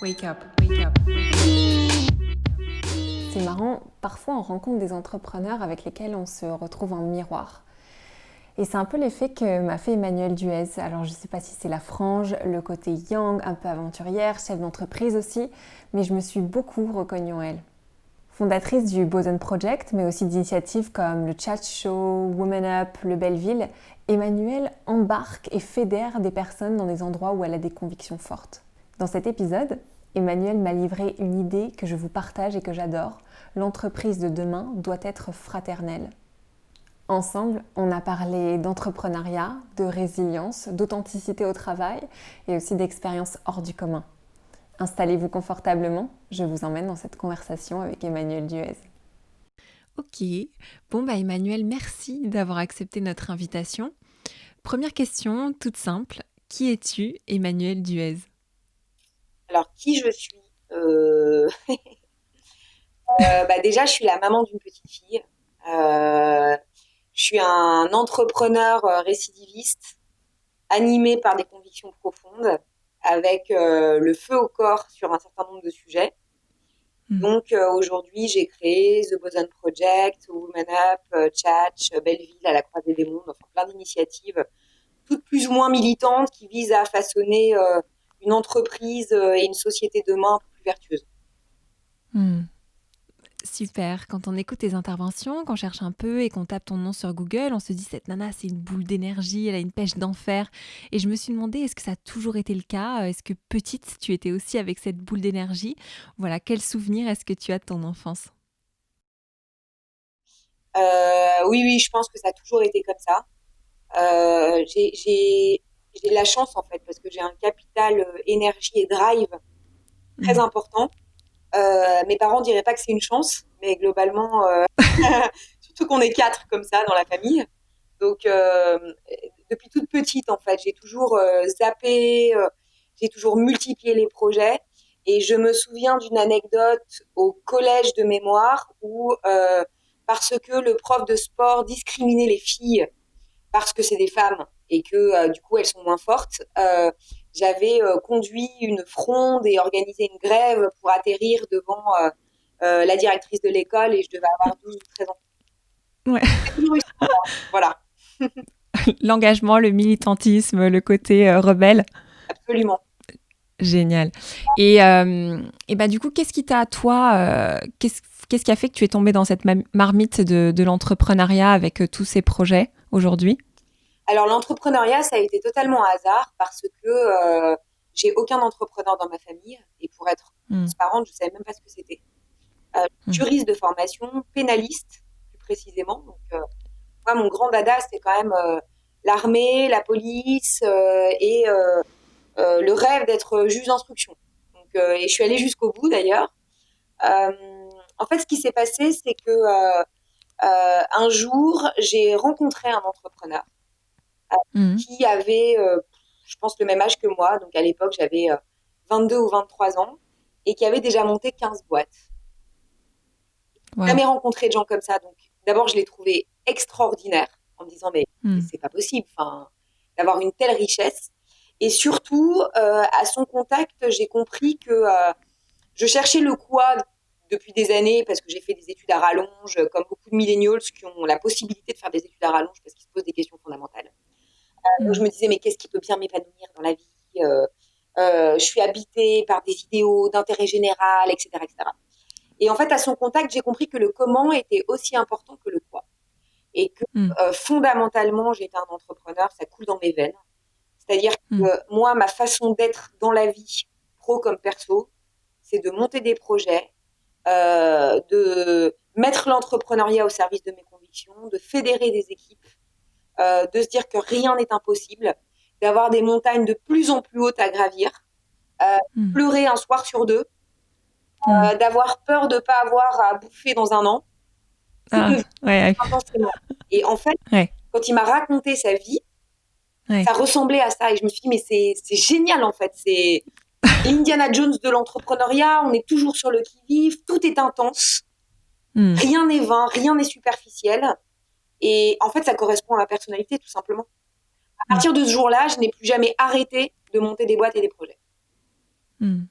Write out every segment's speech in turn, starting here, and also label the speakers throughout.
Speaker 1: Wake up, wake up, wake up.
Speaker 2: C'est marrant, parfois on rencontre des entrepreneurs avec lesquels on se retrouve en miroir. Et c'est un peu l'effet que m'a fait Emmanuelle Duez. Alors je ne sais pas si c'est la frange, le côté young, un peu aventurière, chef d'entreprise aussi, mais je me suis beaucoup reconnue en elle. Fondatrice du Boson Project, mais aussi d'initiatives comme le Chat Show, Women Up, le Belleville, Emmanuelle embarque et fédère des personnes dans des endroits où elle a des convictions fortes. Dans cet épisode, Emmanuelle m'a livré une idée que je vous partage et que j'adore. L'entreprise de demain doit être fraternelle. Ensemble, on a parlé d'entrepreneuriat, de résilience, d'authenticité au travail et aussi d'expériences hors du commun. Installez-vous confortablement, je vous emmène dans cette conversation avec Emmanuelle Duez.
Speaker 1: Ok, bon Emmanuelle, merci d'avoir accepté notre invitation. Première question, toute simple, qui es-tu, Emmanuelle Duez?
Speaker 3: Alors, qui je suis? Déjà, je suis la maman d'une petite fille. Euh, je suis un entrepreneur récidiviste, animé par des convictions profondes, avec le feu au corps sur un certain nombre de sujets. Donc, aujourd'hui, j'ai créé The Boson Project, Women Up, Chatch, Belleville, à la Croisée des Mondes, enfin plein d'initiatives, toutes plus ou moins militantes, qui visent à façonner une entreprise et une société demain un peu plus vertueuse.
Speaker 1: Super, quand on écoute tes interventions, qu'on cherche un peu et qu'on tape ton nom sur Google, on se dit cette nana c'est une boule d'énergie, elle a une pêche d'enfer. Et je me suis demandé est-ce que ça a toujours été le cas? Est-ce que petite tu étais aussi avec cette boule d'énergie? Voilà, quel souvenir est-ce que tu as de ton enfance?
Speaker 3: Oui, je pense que ça a toujours été comme ça. J'ai de la chance en fait parce que j'ai un capital énergie et drive très
Speaker 1: Mm.
Speaker 3: important. Mes parents diraient pas que c'est une chance, mais globalement, surtout qu'on est 4 comme ça dans la famille. Donc depuis toute petite en fait, j'ai toujours zappé, j'ai toujours multiplié les projets. Et je me souviens d'une anecdote au collège de mémoire où parce que le prof de sport discriminait les filles parce que c'est des femmes et que du coup elles sont moins fortes, j'avais conduit une fronde et organisé une grève pour atterrir devant la directrice de l'école et je devais avoir 12 ou 13 ans.
Speaker 1: Ouais.
Speaker 3: J'ai toujours eu ça, voilà,
Speaker 1: L'engagement, le militantisme, le côté rebelle.
Speaker 3: absolument.
Speaker 1: Génial. Et bah du coup, qu'est-ce qui t'a, toi, qu'est-ce qui a fait que tu es tombée dans cette marmite de l'entrepreneuriat avec tous ces projets aujourd'hui?
Speaker 3: Alors l'entrepreneuriat, ça a été totalement un hasard parce que j'ai aucun entrepreneur dans ma famille et pour être
Speaker 1: Mm.
Speaker 3: transparente, je savais même pas ce que c'était.
Speaker 1: Mm.
Speaker 3: Juriste de formation, pénaliste plus précisément. Donc moi, mon grand dada, c'était quand même l'armée, la police le rêve d'être juge d'instruction. Donc, et je suis allée jusqu'au bout d'ailleurs. Euh, En fait, ce qui s'est passé, c'est que un jour, j'ai rencontré un entrepreneur
Speaker 1: Mm.
Speaker 3: qui avait, je pense, le même âge que moi. Donc à l'époque, j'avais 22 ou 23 ans et qui avait déjà monté 15 boîtes.
Speaker 1: Wow.
Speaker 3: Jamais rencontré de gens comme ça. Donc d'abord, je l'ai trouvé extraordinaire en me disant, mais
Speaker 1: Mm.
Speaker 3: c'est pas possible d'avoir une telle richesse. Et surtout, à son contact, j'ai compris que je cherchais le quoi depuis des années parce que j'ai fait des études à rallonge, comme beaucoup de millennials qui ont la possibilité de faire des études à rallonge parce qu'ils se posent des questions fondamentales. Donc je
Speaker 1: Mm.
Speaker 3: me disais, mais qu'est-ce qui peut bien m'épanouir dans la vie Je suis habitée par des idéaux d'intérêt général, etc., etc. Et en fait, à son contact, j'ai compris que le comment était aussi important que le quoi. Et que
Speaker 1: Mm.
Speaker 3: fondamentalement, j'étais un entrepreneur, ça coule dans mes veines. C'est-à-dire que
Speaker 1: Mm.
Speaker 3: moi, ma façon d'être dans la vie, pro comme perso, c'est de monter des projets, de mettre l'entrepreneuriat au service de mes convictions, de fédérer des équipes, de se dire que rien n'est impossible, d'avoir des montagnes de plus en plus hautes à gravir, euh,
Speaker 1: Mm.
Speaker 3: pleurer un soir sur deux,
Speaker 1: Mm.
Speaker 3: d'avoir peur de ne pas avoir à bouffer dans un an, et de
Speaker 1: Ah,
Speaker 3: vivre
Speaker 1: ouais,
Speaker 3: intensément. Et en fait,
Speaker 1: ouais,
Speaker 3: quand il m'a raconté sa vie,
Speaker 1: ouais.
Speaker 3: ça ressemblait à ça. Et je me suis dit, mais c'est génial en fait. C'est l'Indiana Jones de l'entrepreneuriat. On est toujours sur le qui-vive. Tout est intense.
Speaker 1: Mm.
Speaker 3: Rien n'est vain. Rien n'est superficiel. Et en fait, ça correspond à ma personnalité, tout simplement. À
Speaker 1: Mm.
Speaker 3: partir de ce jour-là, je n'ai plus jamais arrêté de monter des boîtes et des projets.
Speaker 1: Mm.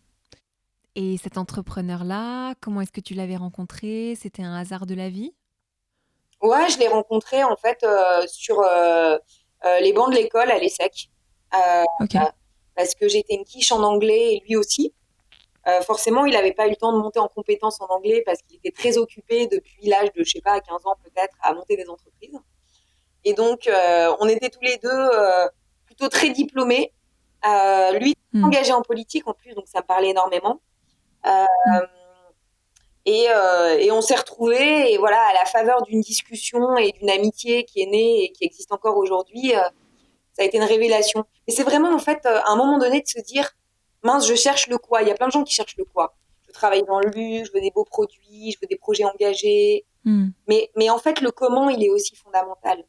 Speaker 1: Et cet entrepreneur-là, comment est-ce que tu l'avais rencontré? C'était un hasard de la vie?
Speaker 3: Ouais, je l'ai rencontré en fait sur les bancs de l'école à l'ESSEC. Euh,
Speaker 1: Ok.
Speaker 3: Parce que j'étais une quiche en anglais et lui aussi. Forcément, il n'avait pas eu le temps de monter en compétences en anglais parce qu'il était très occupé depuis l'âge de, je sais pas, 15 ans peut-être, à monter des entreprises. Et donc, on était tous les deux plutôt très diplômés. Lui,
Speaker 1: Hmm,
Speaker 3: engagé en politique en plus, donc ça me parlait énormément. Euh,
Speaker 1: hmm,
Speaker 3: et on s'est retrouvés, et voilà, à la faveur d'une discussion et d'une amitié qui est née et qui existe encore aujourd'hui, ça a été une révélation. Et c'est vraiment, en fait, à un moment donné, de se dire, mince, je cherche le quoi. Il y a plein de gens qui cherchent le quoi. Je travaille dans le luxe, je veux des beaux produits, je veux des projets engagés.
Speaker 1: hmm,
Speaker 3: Mais en fait, le comment, il est aussi fondamental.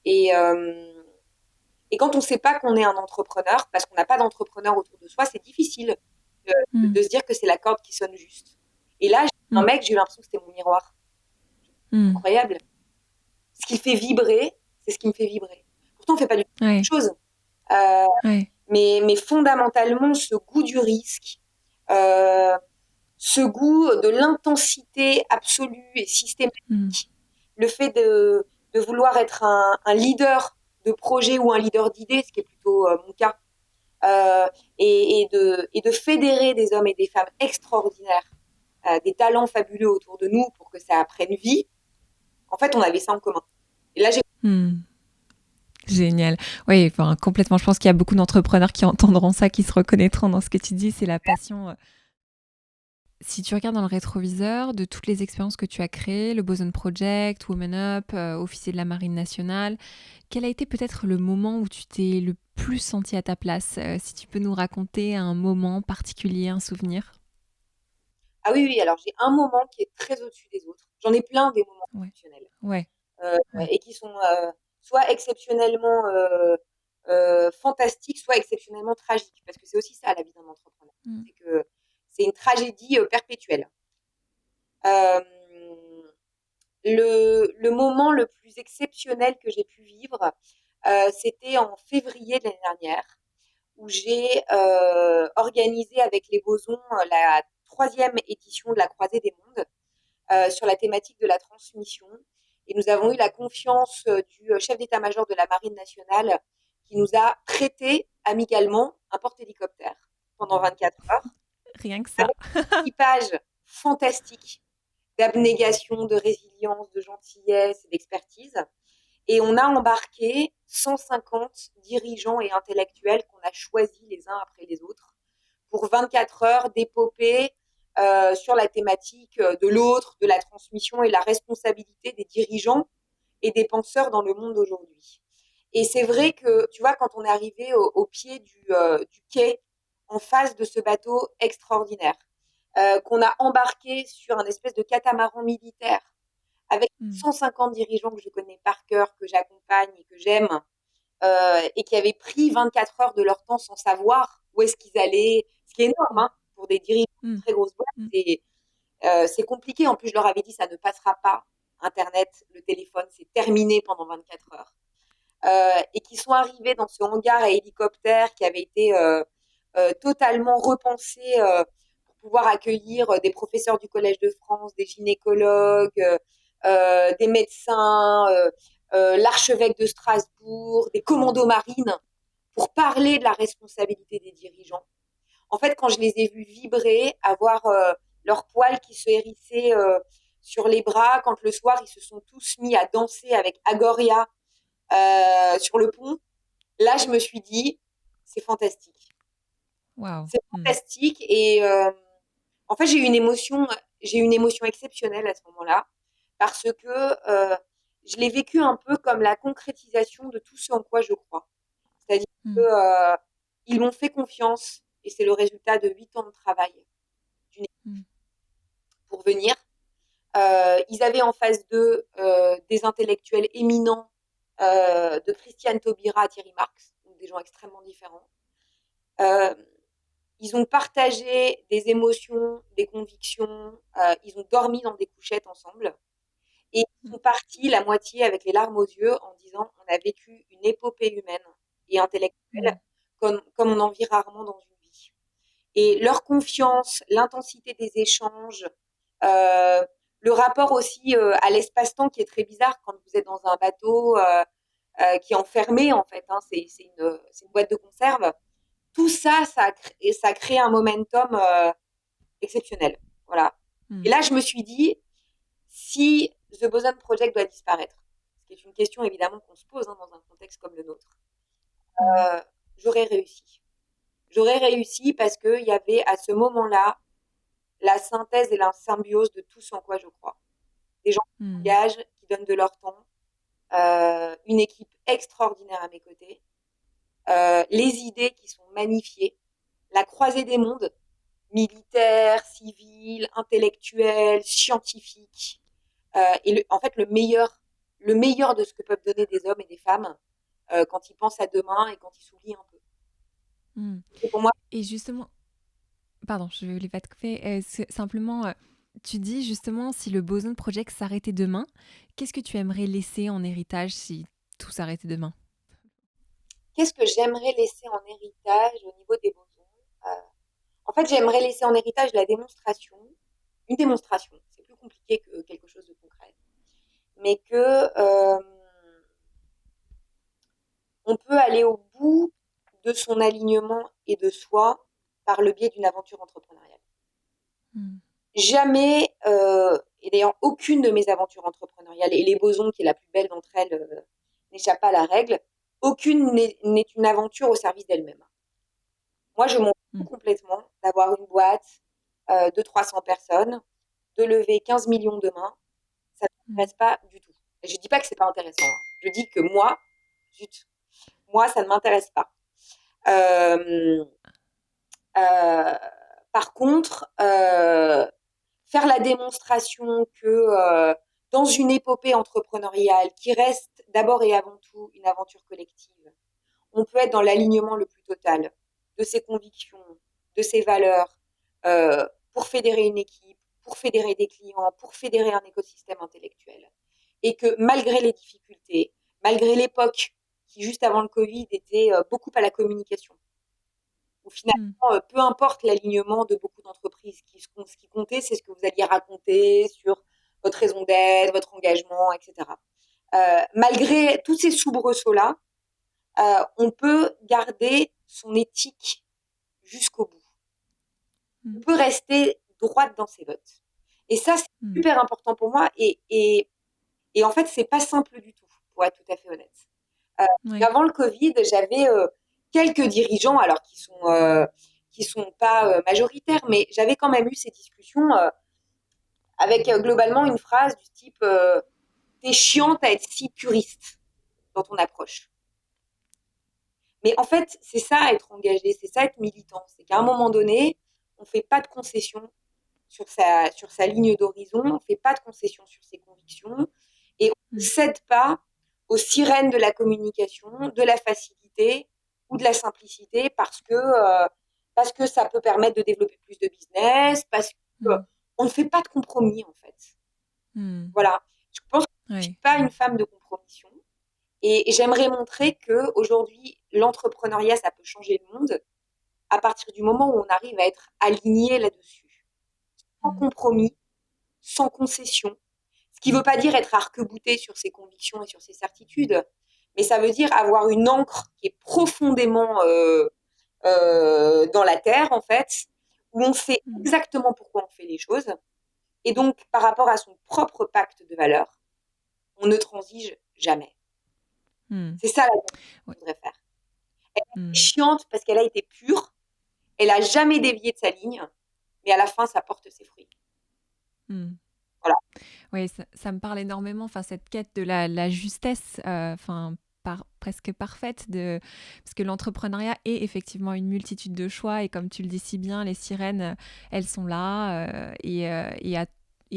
Speaker 3: Et, euh, et quand on ne sait pas qu'on est un entrepreneur, parce qu'on n'a pas d'entrepreneur autour de soi, c'est difficile
Speaker 1: hmm,
Speaker 3: de se dire que c'est la corde qui sonne juste. Et là, j'ai un
Speaker 1: hmm,
Speaker 3: mec, j'ai eu l'impression que c'était mon miroir.
Speaker 1: hmm.
Speaker 3: Incroyable. Ce qui fait vibrer, c'est ce qui me fait vibrer. Pourtant, on ne fait pas du tout la même
Speaker 1: Ouais,
Speaker 3: chose. Euh,
Speaker 1: ouais.
Speaker 3: mais fondamentalement, ce goût du risque, euh, ce goût de l'intensité absolue et
Speaker 1: Hmm,
Speaker 3: systématique, le fait de vouloir être un leader de projet ou un leader d'idées, ce qui est plutôt mon cas, et de fédérer des hommes et des femmes extraordinaires, des talents fabuleux autour de nous pour que ça prenne vie. En fait, on avait ça en commun. Et là, j'ai
Speaker 1: hmm. Génial. Oui, enfin, complètement. Je pense qu'il y a beaucoup d'entrepreneurs qui entendront ça, qui se reconnaîtront dans ce que tu dis. C'est la passion. Si tu regardes dans le rétroviseur de toutes les expériences que tu as créées, le Boson Project, Women Up, officier de la Marine nationale, quel a été peut-être le moment où tu t'es le plus senti à ta place? Si tu peux nous raconter un moment particulier, un souvenir.
Speaker 3: ah oui, oui, alors j'ai un moment qui est très au-dessus des autres. J'en ai plein des moments
Speaker 1: Ouais,
Speaker 3: exceptionnels
Speaker 1: ouais, ouais.
Speaker 3: et qui sont soit exceptionnellement fantastiques, soit exceptionnellement tragiques. Parce que c'est aussi ça la vie d'un entrepreneur.
Speaker 1: Mm,
Speaker 3: C'est que c'est une tragédie perpétuelle. Euh, le moment le plus exceptionnel que j'ai pu vivre, c'était en février de l'année dernière, où j'ai organisé avec les Bosons la troisième édition de la Croisée des Mondes sur la thématique de la transmission. Et nous avons eu la confiance du chef d'état-major de la Marine nationale qui nous a prêté amicalement un porte-hélicoptère pendant 24 heures
Speaker 1: rien que ça.
Speaker 3: avec un équipage fantastique d'abnégation, de résilience, de gentillesse et d'expertise. Et on a embarqué 150 dirigeants et intellectuels qu'on a choisis les uns après les autres pour 24 heures d'épopée sur la thématique de l'autre, de la transmission et la responsabilité des dirigeants et des penseurs dans le monde d'aujourd'hui. Et c'est vrai que, tu vois, quand on est arrivé au pied du quai, en face de ce bateau extraordinaire, qu'on a embarqué sur un espèce de catamaran militaire avec
Speaker 1: Mm,
Speaker 3: 150 dirigeants que je connais par cœur, que j'accompagne et que j'aime, et qui avaient pris 24 heures de leur temps sans savoir où est-ce qu'ils allaient, ce qui est énorme
Speaker 1: mm,
Speaker 3: hein, pour des dirigeants de
Speaker 1: mm,
Speaker 3: très grosses boîtes.
Speaker 1: mm,
Speaker 3: C'est compliqué. En plus, je leur avais dit ça ne passera pas. Internet, le téléphone, c'est terminé pendant 24 heures. Et qui sont arrivés dans ce hangar à hélicoptère qui avait été totalement repensé pour pouvoir accueillir des professeurs du Collège de France, des gynécologues, des médecins, l'archevêque de Strasbourg, des commandos marines, pour parler de la responsabilité des dirigeants. En fait, quand je les ai vus vibrer, avoir leurs poils qui se hérissaient sur les bras, quand le soir ils se sont tous mis à danser avec Agoria sur le pont, là je me suis dit, c'est fantastique.
Speaker 1: Waouh.
Speaker 3: C'est
Speaker 1: Mm,
Speaker 3: fantastique et en fait j'ai eu une émotion exceptionnelle à ce moment-là parce que je l'ai vécu un peu comme la concrétisation de tout ce en quoi je crois. C'est-à-dire que
Speaker 1: mm,
Speaker 3: ils m'ont fait confiance et c'est le résultat de 8 ans de travail d'une équipe
Speaker 1: mm,
Speaker 3: pour venir. Ils avaient en face d'eux des intellectuels éminents de Christiane Taubira à Thierry Marx, donc des gens extrêmement différents. Euh, Ils ont partagé des émotions, des convictions, ils ont dormi dans des couchettes ensemble et ils
Speaker 1: mm,
Speaker 3: sont partis la moitié avec les larmes aux yeux en disant on a vécu une épopée humaine et intellectuelle
Speaker 1: mm,
Speaker 3: comme on en vit rarement dans une vie. Et leur confiance, l'intensité des échanges, euh, le rapport aussi à l'espace-temps qui est très bizarre quand vous êtes dans un bateau qui est enfermé en fait, hein, c'est une boîte de conserve. Tout ça, ça crée un momentum exceptionnel. Voilà. Et
Speaker 1: Mm.
Speaker 3: là, je me suis dit, si The Boson Project doit disparaître, ce qui est une question évidemment qu'on se pose, hein, dans un contexte comme le nôtre,
Speaker 1: Mm.
Speaker 3: euh, j'aurais réussi. J'aurais réussi parce qu'il y avait à ce moment-là la synthèse et la symbiose de tout ce en quoi je crois. Des gens qui
Speaker 1: Mm.
Speaker 3: s'engagent, qui donnent de leur temps, une équipe extraordinaire à mes côtés, les idées qui sont magnifiées, la croisée des mondes, militaire, civil, intellectuel, scientifique, et en fait le meilleur de ce que peuvent donner des hommes et des femmes quand ils pensent à demain et quand ils s'oublient un peu.
Speaker 1: Mm.
Speaker 3: Et pour moi,
Speaker 1: Et justement, pardon, je voulais pas te couper. Simplement, tu dis justement, si le Boson Project s'arrêtait demain, qu'est-ce que tu aimerais laisser en héritage si tout s'arrêtait demain?
Speaker 3: qu'est-ce que j'aimerais laisser en héritage au niveau des bosons En fait, j'aimerais laisser en héritage la démonstration, une démonstration, c'est plus compliqué que quelque chose de concret, mais que on peut aller au bout de son alignement et de soi par le biais d'une aventure entrepreneuriale.
Speaker 1: Mm.
Speaker 3: Jamais, et d'ailleurs aucune de mes aventures entrepreneuriales, et les bosons qui est la plus belle d'entre elles n'échappe pas à la règle, aucune n'est une aventure au service d'elle-même. Moi, je m'en fous
Speaker 1: Mm.
Speaker 3: complètement d'avoir une boîte de 300 personnes, de lever 15 millions demain. Ça ne
Speaker 1: Mm.
Speaker 3: m'intéresse pas du tout. Et je ne dis pas que c'est pas intéressant, hein. Je dis que moi, zut, moi, ça ne m'intéresse pas. Euh, euh, par contre, faire la démonstration que dans une épopée entrepreneuriale qui reste d'abord et avant tout une aventure collective, on peut être dans l'alignement le plus total de ses convictions, de ses valeurs, pour fédérer une équipe, pour fédérer des clients, pour fédérer un écosystème intellectuel. Et que malgré les difficultés, malgré l'époque qui, juste avant le Covid, était beaucoup à la communication, où
Speaker 1: Mm.
Speaker 3: finalement, peu importe l'alignement de beaucoup d'entreprises, ce qui comptait, c'est ce que vous alliez raconter sur votre raison d'être, votre engagement, etc. Malgré tous ces soubresauts-là, on peut garder son éthique jusqu'au bout. On
Speaker 1: Mm.
Speaker 3: peut rester droite dans ses bottes. Et ça, c'est
Speaker 1: Mm.
Speaker 3: super important pour moi. Et en fait, c'est pas simple du tout, pour être tout à fait honnête. Euh,
Speaker 1: Ouais.
Speaker 3: Avant le Covid, j'avais quelques dirigeants, alors qui sont pas majoritaires, mais j'avais quand même eu ces discussions avec globalement une phrase du type t'es chiante à être si puriste dans ton approche. Mais en fait, c'est ça être engagé, c'est ça être militant. C'est qu'à un moment donné, on ne fait pas de concessions sur sa ligne d'horizon, on ne fait pas de concessions sur ses convictions et on ne
Speaker 1: Mm.
Speaker 3: cède pas aux sirènes de la communication, de la facilité ou de la simplicité parce que ça peut permettre de développer plus de business, parce
Speaker 1: Mm.
Speaker 3: qu'on ne fait pas de compromis en fait.
Speaker 1: Mm.
Speaker 3: Voilà. Je pense que je ne suis
Speaker 1: Ouais.
Speaker 3: pas une femme de compromission. Et j'aimerais montrer que aujourd'hui, l'entrepreneuriat, ça peut changer le monde à partir du moment où on arrive à être aligné là-dessus, sans
Speaker 1: Mm.
Speaker 3: compromis, sans concession. Ce qui ne veut pas dire être arc-bouté sur ses convictions et sur ses certitudes, mais ça veut dire avoir une encre qui est profondément dans la terre, en fait, où on sait
Speaker 1: Mm.
Speaker 3: exactement pourquoi on fait les choses. Et donc, par rapport à son propre pacte de valeurs, on ne transige jamais.
Speaker 1: Mm.
Speaker 3: C'est ça la chose que
Speaker 1: Ouais.
Speaker 3: je voudrais faire. Elle est
Speaker 1: Mm.
Speaker 3: chiante parce qu'elle a été pure, elle a jamais dévié de sa ligne, mais à la fin, ça porte ses fruits.
Speaker 1: Mm.
Speaker 3: Voilà.
Speaker 1: Oui, ça me parle énormément, enfin, cette quête de la justesse, enfin, presque parfaite, parce que l'entrepreneuriat est effectivement une multitude de choix, et comme tu le dis si bien, les sirènes, elles sont là, et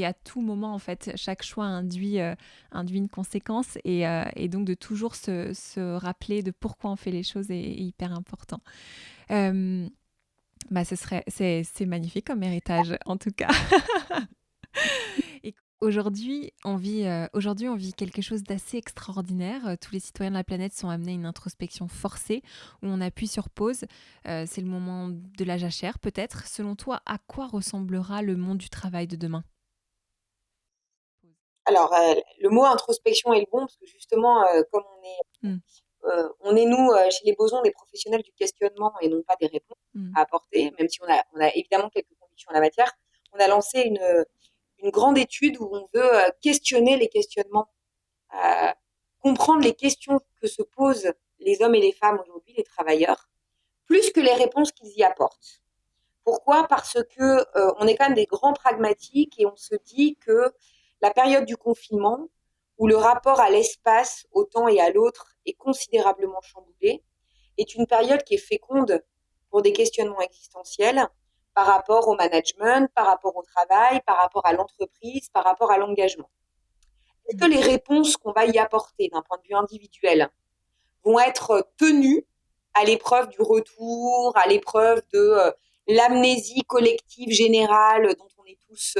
Speaker 1: à tout moment, en fait, chaque choix induit une conséquence, et donc de toujours se rappeler de pourquoi on fait les choses est hyper important. Euh, c'est magnifique comme héritage, en tout cas. Aujourd'hui, on vit quelque chose d'assez extraordinaire. Tous les citoyens de la planète sont amenés à une introspection forcée où on appuie sur pause. C'est le moment de la jachère, peut-être. Selon toi, à quoi ressemblera le monde du travail de demain?
Speaker 3: Alors, le mot introspection est le bon parce que justement, comme
Speaker 1: Hmm,
Speaker 3: on est nous, chez les bosons, des professionnels du questionnement et non pas des réponses
Speaker 1: hmm,
Speaker 3: à apporter, même si on a évidemment quelques convictions en la matière. On a lancé une grande étude où on veut questionner les questionnements, euh, comprendre les questions que se posent les hommes et les femmes aujourd'hui, les travailleurs, plus que les réponses qu'ils y apportent. Pourquoi? Parce que on est quand même des grands pragmatiques et on se dit que la période du confinement, où le rapport à l'espace, au temps et à l'autre est considérablement chamboulé, est une période qui est féconde pour des questionnements existentiels par rapport au management, par rapport au travail, par rapport à l'entreprise, par rapport à l'engagement. Est-ce
Speaker 1: hmm,
Speaker 3: que les réponses qu'on va y apporter d'un point de vue individuel vont être tenues à l'épreuve du retour, à l'épreuve de l'amnésie collective générale dont on est tous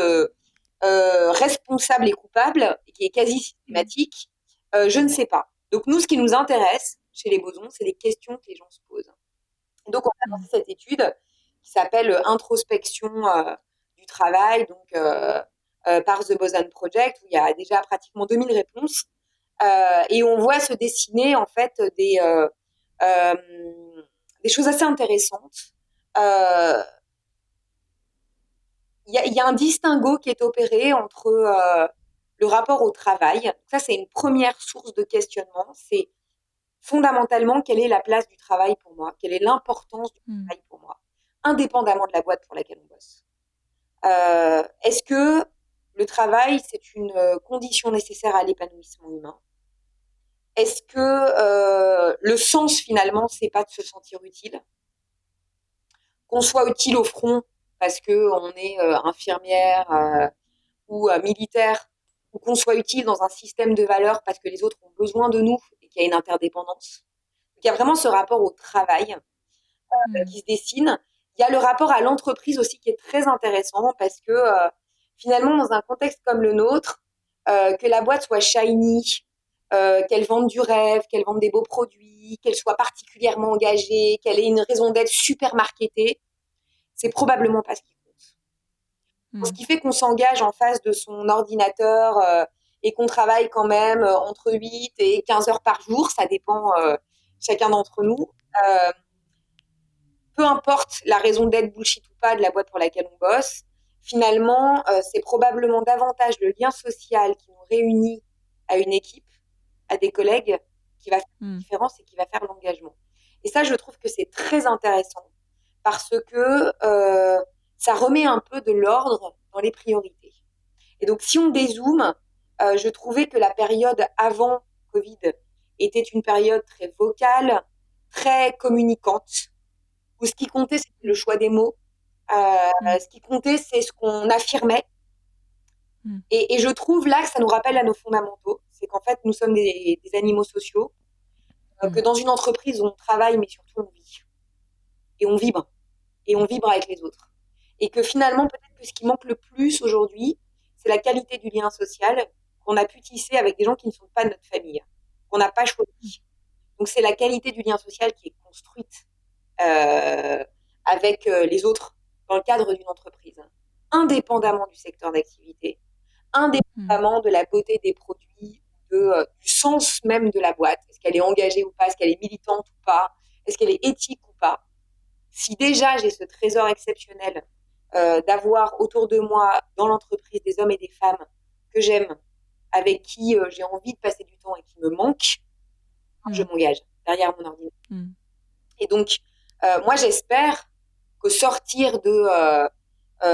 Speaker 3: responsables et coupables, et qui est quasi
Speaker 1: hmm,
Speaker 3: systématique? Je ne sais pas. Donc nous, ce qui nous intéresse chez les bosons, c'est les questions que les gens se posent. Et donc on a
Speaker 1: hmm.
Speaker 3: lancé cette étude qui s'appelle Introspection du travail, donc par The Boson Project, où il y a déjà pratiquement 2000 réponses. Et on voit se dessiner en fait euh, des choses assez intéressantes. Euh, y a un distinguo qui est opéré entre le rapport au travail. Ça, c'est une première source de questionnement. C'est fondamentalement quelle est la place du travail pour moi, quelle est l'importance du
Speaker 1: Hmm.
Speaker 3: travail pour moi, indépendamment de la boîte pour laquelle on bosse. Est-ce que le travail, c'est une condition nécessaire à l'épanouissement humain? Est-ce que le sens finalement, c'est pas de se sentir utile, qu'on soit utile au front parce que on est infirmière ou militaire, ou qu'on soit utile dans un système de valeurs parce que les autres ont besoin de nous et qu'il y a une interdépendance. Donc, il y a vraiment ce rapport au travail
Speaker 1: Hmm.
Speaker 3: qui se dessine. Il y a le rapport à l'entreprise aussi qui est très intéressant parce que finalement, dans un contexte comme le nôtre, que la boîte soit shiny, qu'elle vende du rêve, qu'elle vende des beaux produits, qu'elle soit particulièrement engagée, qu'elle ait une raison d'être super marketée, c'est probablement pas ce qui compte. Ce
Speaker 1: Hmm.
Speaker 3: qui fait qu'on s'engage en face de son ordinateur et qu'on travaille quand même entre 8 et 15 heures par jour, ça dépend chacun d'entre nous. Euh, Peu importe la raison d'être bullshit ou pas de la boîte pour laquelle on bosse, finalement, c'est probablement davantage le lien social qui nous réunit à une équipe, à des collègues, qui va faire la
Speaker 1: Hmm.
Speaker 3: différence et qui va faire l'engagement. Et ça, je trouve que c'est très intéressant parce que ça remet un peu de l'ordre dans les priorités. Et donc, si on dézoome, je trouvais que la période avant Covid était une période très vocale, très communicante, où ce qui comptait, c'était le choix des mots.
Speaker 1: Hmm.
Speaker 3: Ce qui comptait, c'est ce qu'on affirmait.
Speaker 1: Hmm.
Speaker 3: Et je trouve là que ça nous rappelle à nos fondamentaux. C'est qu'en fait, nous sommes des animaux sociaux,
Speaker 1: Hmm.
Speaker 3: que dans une entreprise, on travaille, mais surtout on vit. Et on vibre. Et on vibre avec les autres. Et que finalement, peut-être que ce qui manque le plus aujourd'hui, c'est la qualité du lien social qu'on a pu tisser avec des gens qui ne sont pas de notre famille, qu'on n'a pas choisi. Donc c'est la qualité du lien social qui est construite euh, avec les autres dans le cadre d'une entreprise, indépendamment du secteur d'activité,
Speaker 1: Hmm.
Speaker 3: indépendamment de la beauté des produits, du sens même de la boîte. Est-ce qu'elle est engagée ou pas? Est-ce qu'elle est militante ou pas? Est-ce qu'elle est éthique ou pas? Si déjà j'ai ce trésor exceptionnel d'avoir autour de moi, dans l'entreprise, des hommes et des femmes que j'aime, avec qui j'ai envie de passer du temps et qui me manquent, je
Speaker 1: Hmm.
Speaker 3: m'engage derrière mon ordinateur.
Speaker 1: Hmm.
Speaker 3: Et donc, moi, j'espère que sortir de,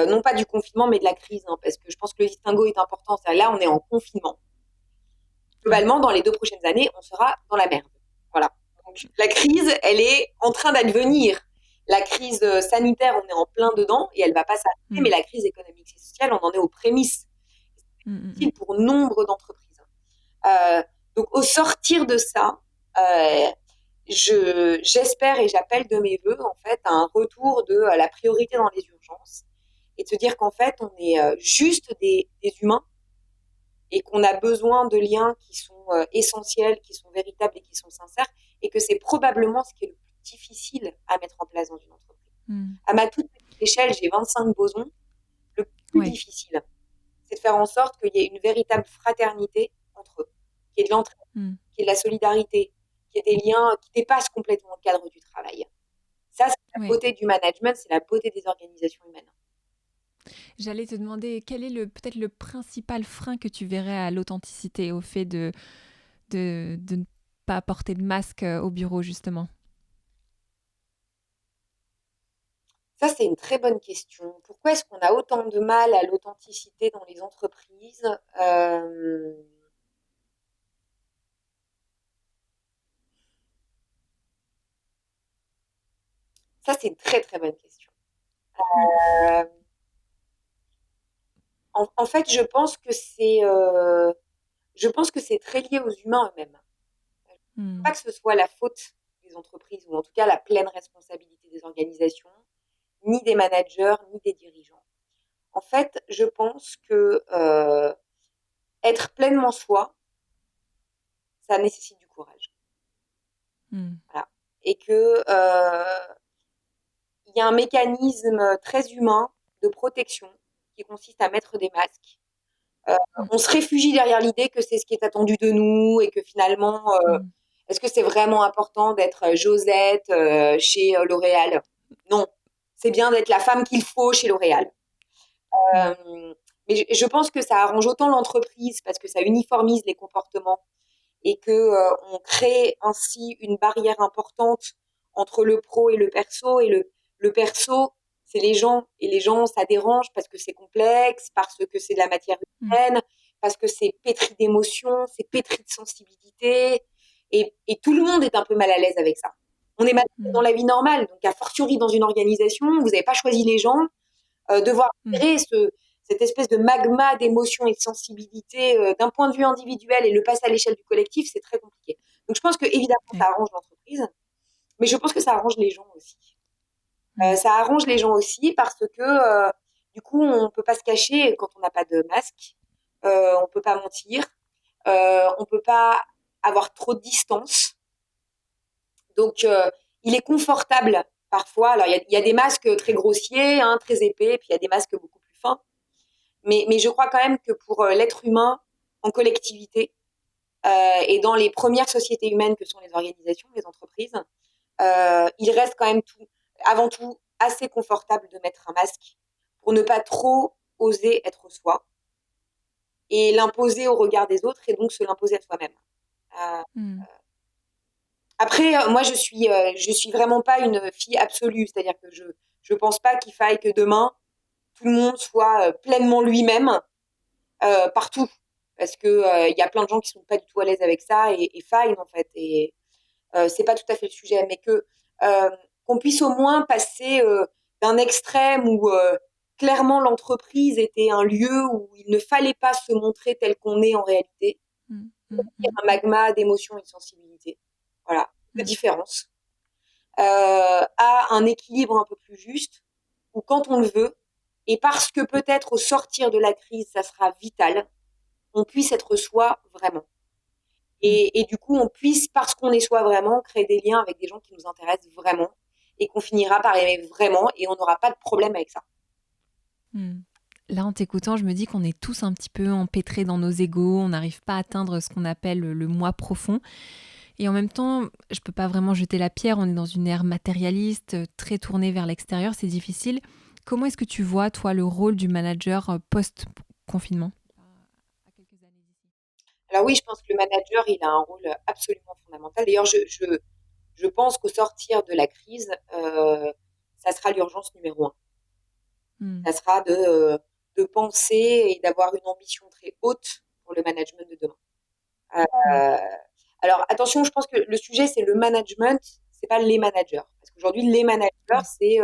Speaker 3: non pas du confinement, mais de la crise, hein, parce que je pense que le distinguo est important. Là, on est en confinement.
Speaker 1: Ouais.
Speaker 3: Globalement, dans les 2 prochaines années, on sera dans la merde. Voilà. Donc, la crise, elle est en train d'advenir. La crise sanitaire, on est en plein dedans et elle va pas s'arrêter,
Speaker 1: Hmm.
Speaker 3: mais la crise économique et sociale, on en est aux prémices.
Speaker 1: Hmm. Hmm.
Speaker 3: C'est
Speaker 1: Hmm.
Speaker 3: difficile pour nombre d'entreprises. Euh, donc, au sortir de ça, euh, j'espère et j'appelle de mes voeux en fait à un retour de la priorité dans les urgences et de se dire qu'en fait on est juste des humains et qu'on a besoin de liens qui sont essentiels, qui sont véritables et qui sont sincères, et que c'est probablement ce qui est le plus difficile à mettre en place dans une entreprise. À ma toute petite échelle, j'ai 25 bosons. Le plus difficile, c'est de faire en sorte qu'il y ait une véritable fraternité entre eux, qu'il y ait de l'entraide, qu'il y ait de la solidarité, qu'il y ait des liens qui dépassent complètement le cadre du travail. Ça, c'est la beauté du management, c'est la beauté des organisations humaines.
Speaker 1: J'allais te demander quel est peut-être le principal frein que tu verrais à l'authenticité, au fait de ne pas porter de masque au bureau, justement.
Speaker 3: Ça, c'est une très bonne question. Pourquoi est-ce qu'on a autant de mal à l'authenticité dans les entreprises? Ça, c'est une très, très bonne question. En fait, je pense que c'est très lié aux humains eux-mêmes. Je ne pense pas que ce soit la faute des entreprises, ou en tout cas la pleine responsabilité des organisations, ni des managers, ni des dirigeants. En fait, je pense que être pleinement soi, ça nécessite du courage. Voilà. Et que il y a un mécanisme très humain de protection qui consiste à mettre des masques. On se réfugie derrière l'idée que c'est ce qui est attendu de nous et que finalement, est-ce que c'est vraiment important d'être Josette chez L'Oréal? Non, c'est bien d'être la femme qu'il faut chez L'Oréal. Mais je pense que ça arrange autant l'entreprise parce que ça uniformise les comportements et que on crée ainsi une barrière importante entre le pro et le perso. Et le perso, c'est les gens. Et les gens, ça dérange parce que c'est complexe, parce que c'est de la matière humaine, parce que c'est pétri d'émotions, c'est pétri de sensibilité. Et tout le monde est un peu mal à l'aise avec ça. On est mal à l'aise dans la vie normale. Donc, a fortiori dans une organisation, vous n'avez pas choisi les gens. Devoir gérer cette espèce de magma d'émotions et de sensibilité d'un point de vue individuel et le passer à l'échelle du collectif, c'est très compliqué. Donc je pense que évidemment ça arrange l'entreprise, mais je pense que ça arrange les gens aussi. Ça arrange les gens aussi parce que du coup on peut pas se cacher quand on n'a pas de masque, on peut pas mentir, on peut pas avoir trop de distance. Donc il est confortable parfois. Alors il y a des masques très grossiers, hein, très épais, puis il y a des masques beaucoup plus fins. Mais je crois quand même que pour l'être humain en collectivité et dans les premières sociétés humaines que sont les organisations, les entreprises, il reste quand même avant tout assez confortable de mettre un masque pour ne pas trop oser être soi et l'imposer au regard des autres et donc se l'imposer à soi-même. Après, moi, je suis vraiment pas une fille absolue, c'est-à-dire que je pense pas qu'il faille que demain tout le monde soit pleinement lui-même partout, parce que il y a plein de gens qui sont pas du tout à l'aise avec ça et fine en fait, et c'est pas tout à fait le sujet, mais qu'on puisse au moins passer d'un extrême où clairement l'entreprise était un lieu où il ne fallait pas se montrer tel qu'on est en réalité, un magma d'émotions et de sensibilité, voilà, de différence, à un équilibre un peu plus juste, où quand on le veut, et parce que peut-être au sortir de la crise, ça sera vital, on puisse être soi vraiment. Et du coup, on puisse, parce qu'on est soi vraiment, créer des liens avec des gens qui nous intéressent vraiment et qu'on finira par aimer vraiment et on n'aura pas de problème avec ça.
Speaker 1: Là, en t'écoutant, je me dis qu'on est tous un petit peu empêtrés dans nos égos, on n'arrive pas à atteindre ce qu'on appelle le moi profond. Et en même temps, je peux pas vraiment jeter la pierre, on est dans une ère matérialiste, très tournée vers l'extérieur, c'est difficile. Comment est-ce que tu vois, toi, le rôle du manager post-confinement ?
Speaker 3: Alors oui, je pense que le manager, il a un rôle absolument fondamental. D'ailleurs, je pense qu'au sortir de la crise, ça sera l'urgence numéro 1. Ça sera de penser et d'avoir une ambition très haute pour le management de demain. Alors attention, je pense que le sujet, c'est le management, c'est pas les managers. Parce qu'aujourd'hui, les managers, c'est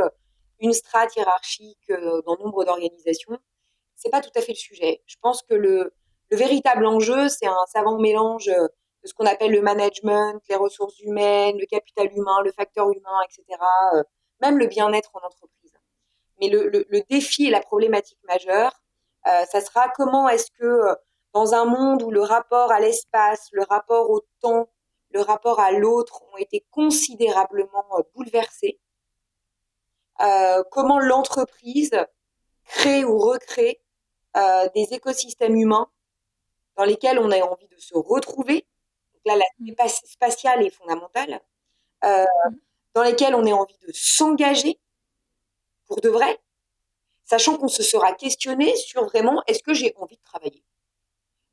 Speaker 3: une strate hiérarchique dans nombre d'organisations. C'est pas tout à fait le sujet. Je pense que le véritable enjeu, c'est un savant mélange de ce qu'on appelle le management, les ressources humaines, le capital humain, le facteur humain, etc. Même le bien-être en entreprise. Mais le défi et la problématique majeure, ça sera comment est-ce que dans un monde où le rapport à l'espace, le rapport au temps, le rapport à l'autre ont été considérablement bouleversés, comment l'entreprise crée ou recrée des écosystèmes humains dans lesquels on a envie de se retrouver. Donc là, l'aspect spatial est fondamental. Dans lesquels on a envie de s'engager pour de vrai, sachant qu'on se sera questionné sur vraiment, est-ce que j'ai envie de travailler?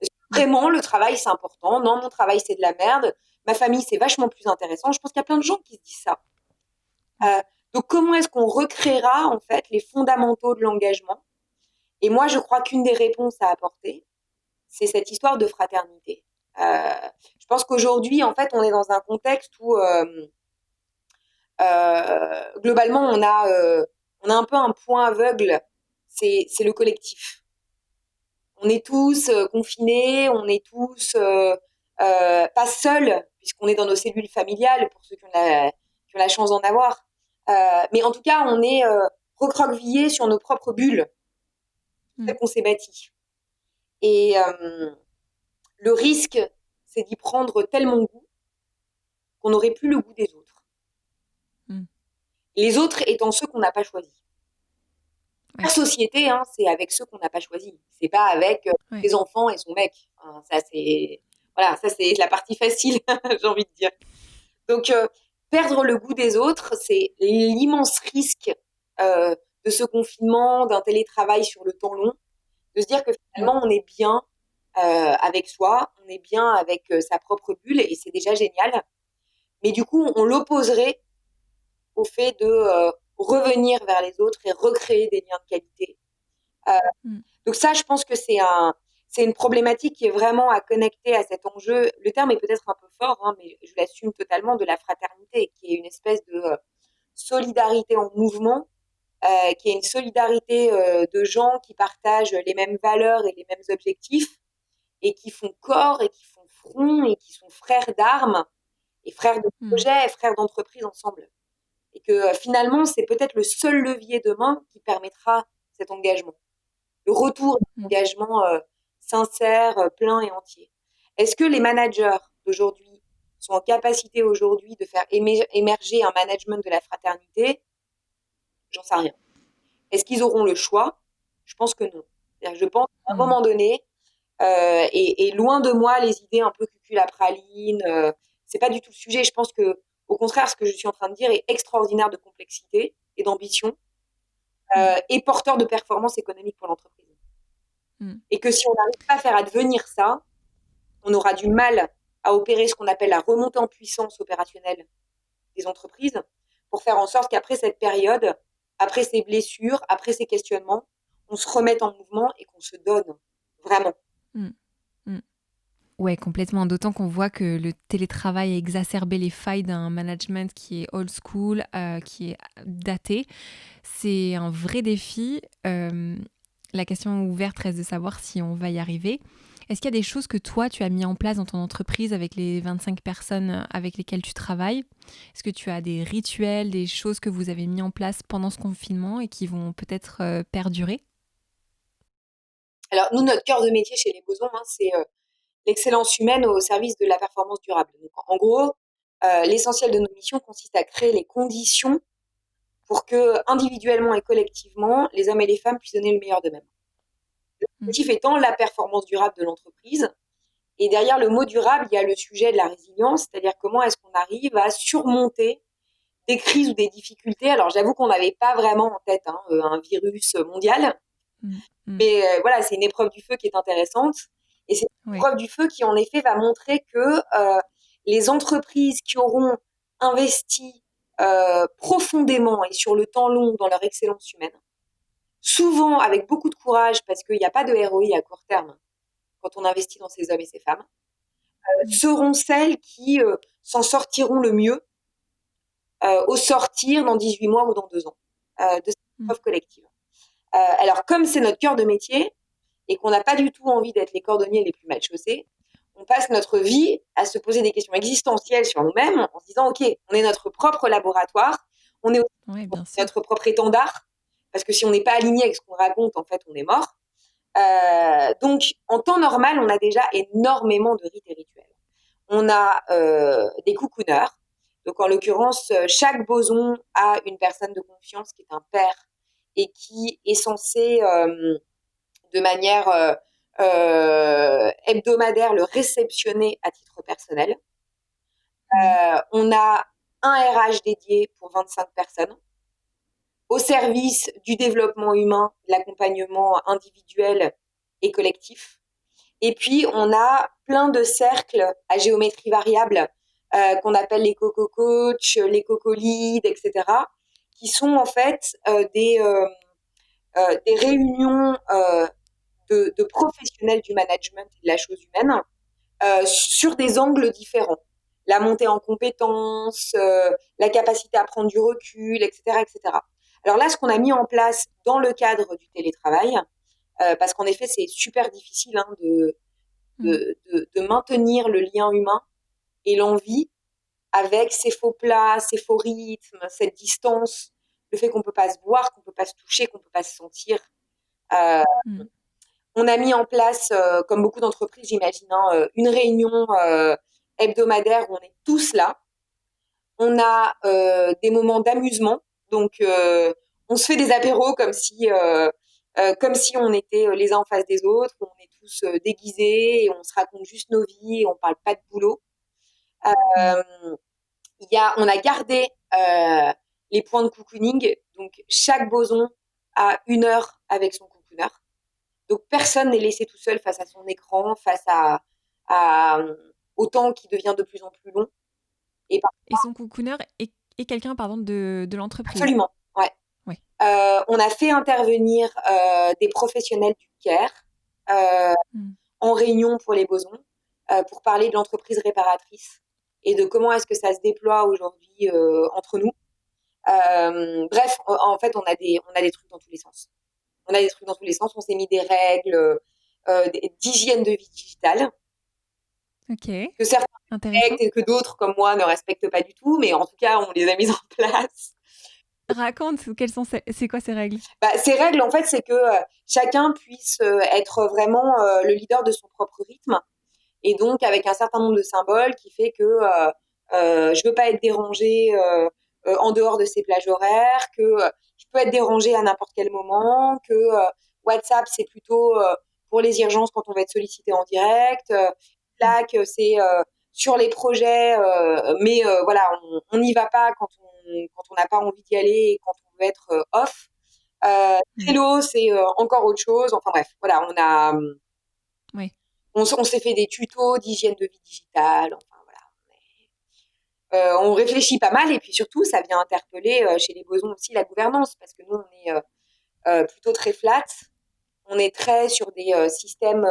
Speaker 3: Est-ce que vraiment le travail c'est important? Non, mon travail c'est de la merde. Ma famille c'est vachement plus intéressant. Je pense qu'il y a plein de gens qui se disent ça. Donc comment est-ce qu'on recréera en fait les fondamentaux de l'engagement? Et moi je crois qu'une des réponses à apporter, c'est cette histoire de fraternité. Je pense qu'aujourd'hui en fait on est dans un contexte où globalement on a un peu un point aveugle, c'est le collectif. On est tous confinés, on est tous pas seuls, puisqu'on est dans nos cellules familiales, pour ceux qui ont la chance d'en avoir. Mais en tout cas, on est recroquevillés sur nos propres bulles qu'on s'est bâties. Et le risque, c'est d'y prendre tellement goût qu'on n'aurait plus le goût des autres. Les autres étant ceux qu'on n'a pas choisis. La société, hein, c'est avec ceux qu'on n'a pas choisis. C'est pas avec ses enfants et son mec. Hein, ça, c'est la partie facile, j'ai envie de dire. Donc, perdre le goût des autres, c'est l'immense risque de ce confinement, d'un télétravail sur le temps long, de se dire que finalement, on est bien avec soi, on est bien avec sa propre bulle, et c'est déjà génial. Mais du coup, on l'opposerait au fait de revenir vers les autres et recréer des liens de qualité. Donc ça, je pense que c'est une problématique qui est vraiment à connecter à cet enjeu. Le terme est peut-être un peu fort, hein, mais je l'assume totalement, de la fraternité, qui est une espèce de solidarité en mouvement, qui est une solidarité de gens qui partagent les mêmes valeurs et les mêmes objectifs, et qui font corps, et qui font front, et qui sont frères d'armes, et frères de projet, et frères d'entreprise ensemble. Et que finalement, c'est peut-être le seul levier demain qui permettra cet engagement. Le retour d'engagement sincère, plein et entier. Est-ce que les managers d'aujourd'hui sont en capacité aujourd'hui de faire émerger un management de la fraternité? J'en sais rien. Est-ce qu'ils auront le choix? Je pense que non. Je pense qu'à un moment donné, et loin de moi les idées un peu cucul-à-praline, c'est pas du tout le sujet. Je pense que, au contraire, ce que je suis en train de dire est extraordinaire de complexité et d'ambition, et porteur de performance économique pour l'entreprise. Et que si on n'arrive pas à faire advenir ça, on aura du mal à opérer ce qu'on appelle la remontée en puissance opérationnelle des entreprises, pour faire en sorte qu'après cette période, après ces blessures, après ces questionnements, on se remette en mouvement et qu'on se donne vraiment.
Speaker 1: Ouais, complètement. D'autant qu'on voit que le télétravail a exacerbé les failles d'un management qui est old school, qui est daté. C'est un vrai défi. La question ouverte reste de savoir si on va y arriver. Est-ce qu'il y a des choses que toi, tu as mis en place dans ton entreprise avec les 25 personnes avec lesquelles tu travailles? Est-ce que tu as des rituels, des choses que vous avez mis en place pendant ce confinement et qui vont peut-être perdurer?
Speaker 3: Alors, nous, notre cœur de métier chez Les Bosons, hein, c'est l'excellence humaine au service de la performance durable. Donc, en gros, l'essentiel de nos missions consiste à créer les conditions pour que, individuellement et collectivement, les hommes et les femmes puissent donner le meilleur d'eux-mêmes. L'objectif étant la performance durable de l'entreprise. Et derrière le mot durable, il y a le sujet de la résilience, c'est-à-dire comment est-ce qu'on arrive à surmonter des crises ou des difficultés. Alors, j'avoue qu'on n'avait pas vraiment en tête un virus mondial, mais voilà, c'est une épreuve du feu qui est intéressante. Et c'est une épreuve du feu qui, en effet, va montrer que les entreprises qui auront investi profondément et sur le temps long dans leur excellence humaine, souvent avec beaucoup de courage, parce qu'il n'y a pas de ROI à court terme quand on investit dans ces hommes et ces femmes, seront celles qui s'en sortiront le mieux au sortir dans 18 mois ou dans 2 ans de cette épreuve collective. Alors, comme c'est notre cœur de métier et qu'on n'a pas du tout envie d'être les cordonniers les plus mal chaussés, on passe notre vie à se poser des questions existentielles sur nous-mêmes en se disant, OK, on est notre propre laboratoire, on est aussi notre propre étendard, parce que si on n'est pas aligné avec ce qu'on raconte, en fait, on est mort. Donc, en temps normal, on a déjà énormément de rites et rituels. On a des coucouneurs. Donc, en l'occurrence, chaque boson a une personne de confiance qui est un père et qui est censé, de manière hebdomadaire, le réceptionner à titre personnel. On a un RH dédié pour 25 personnes au service du développement humain, de l'accompagnement individuel et collectif. Et puis, on a plein de cercles à géométrie variable qu'on appelle les coco-coachs, les coco-leads, etc., qui sont en fait des réunions de professionnels du management et de la chose humaine sur des angles différents. La montée en compétences, la capacité à prendre du recul, etc., etc. Alors là, ce qu'on a mis en place dans le cadre du télétravail, parce qu'en effet, c'est super difficile de maintenir le lien humain et l'envie avec ces faux plats, ces faux rythmes, cette distance, le fait qu'on ne peut pas se voir, qu'on ne peut pas se toucher, qu'on ne peut pas se sentir. Euh, on a mis en place, comme beaucoup d'entreprises, j'imagine, une réunion hebdomadaire où on est tous là. On a des moments d'amusement, donc on se fait des apéros comme si on était les uns en face des autres, où on est tous déguisés et on se raconte juste nos vies et on parle pas de boulot. Euh, on a gardé les points de cocooning, donc chaque boson a 1 heure avec son cocooner. Donc personne n'est laissé tout seul face à son écran, à, au temps qui devient de plus en plus long.
Speaker 1: Et son cocooner est quelqu'un, pardon, de l'entreprise.
Speaker 3: Absolument, ouais.
Speaker 1: Oui.
Speaker 3: On a fait intervenir des professionnels du CARE en réunion pour les bosons pour parler de l'entreprise réparatrice et de comment est-ce que ça se déploie aujourd'hui entre nous. Bref, en fait, on a des trucs dans tous les sens. On s'est mis des règles d'hygiène de vie digitale.
Speaker 1: Ok.
Speaker 3: Que certains respectent et que d'autres, comme moi, ne respectent pas du tout, mais en tout cas, on les a mises en place.
Speaker 1: Raconte, c'est quoi ces règles?
Speaker 3: Ces règles, en fait, c'est que chacun puisse être vraiment le leader de son propre rythme, et donc avec un certain nombre de symboles qui fait que je veux pas être dérangée en dehors de ces plages horaires, que je peux être dérangée à n'importe quel moment, que WhatsApp c'est plutôt pour les urgences quand on va être sollicité en direct, Slack c'est sur les projets, mais voilà, on n'y va pas quand on n'a pas envie d'y aller et quand on veut être off. Trello c'est encore autre chose. Enfin bref, voilà, on s'est fait des tutos d'hygiène de vie digitale. Enfin, voilà. On réfléchit pas mal et puis surtout, ça vient interpeller chez les bosons aussi la gouvernance parce que nous, on est plutôt très flat. On est très sur des systèmes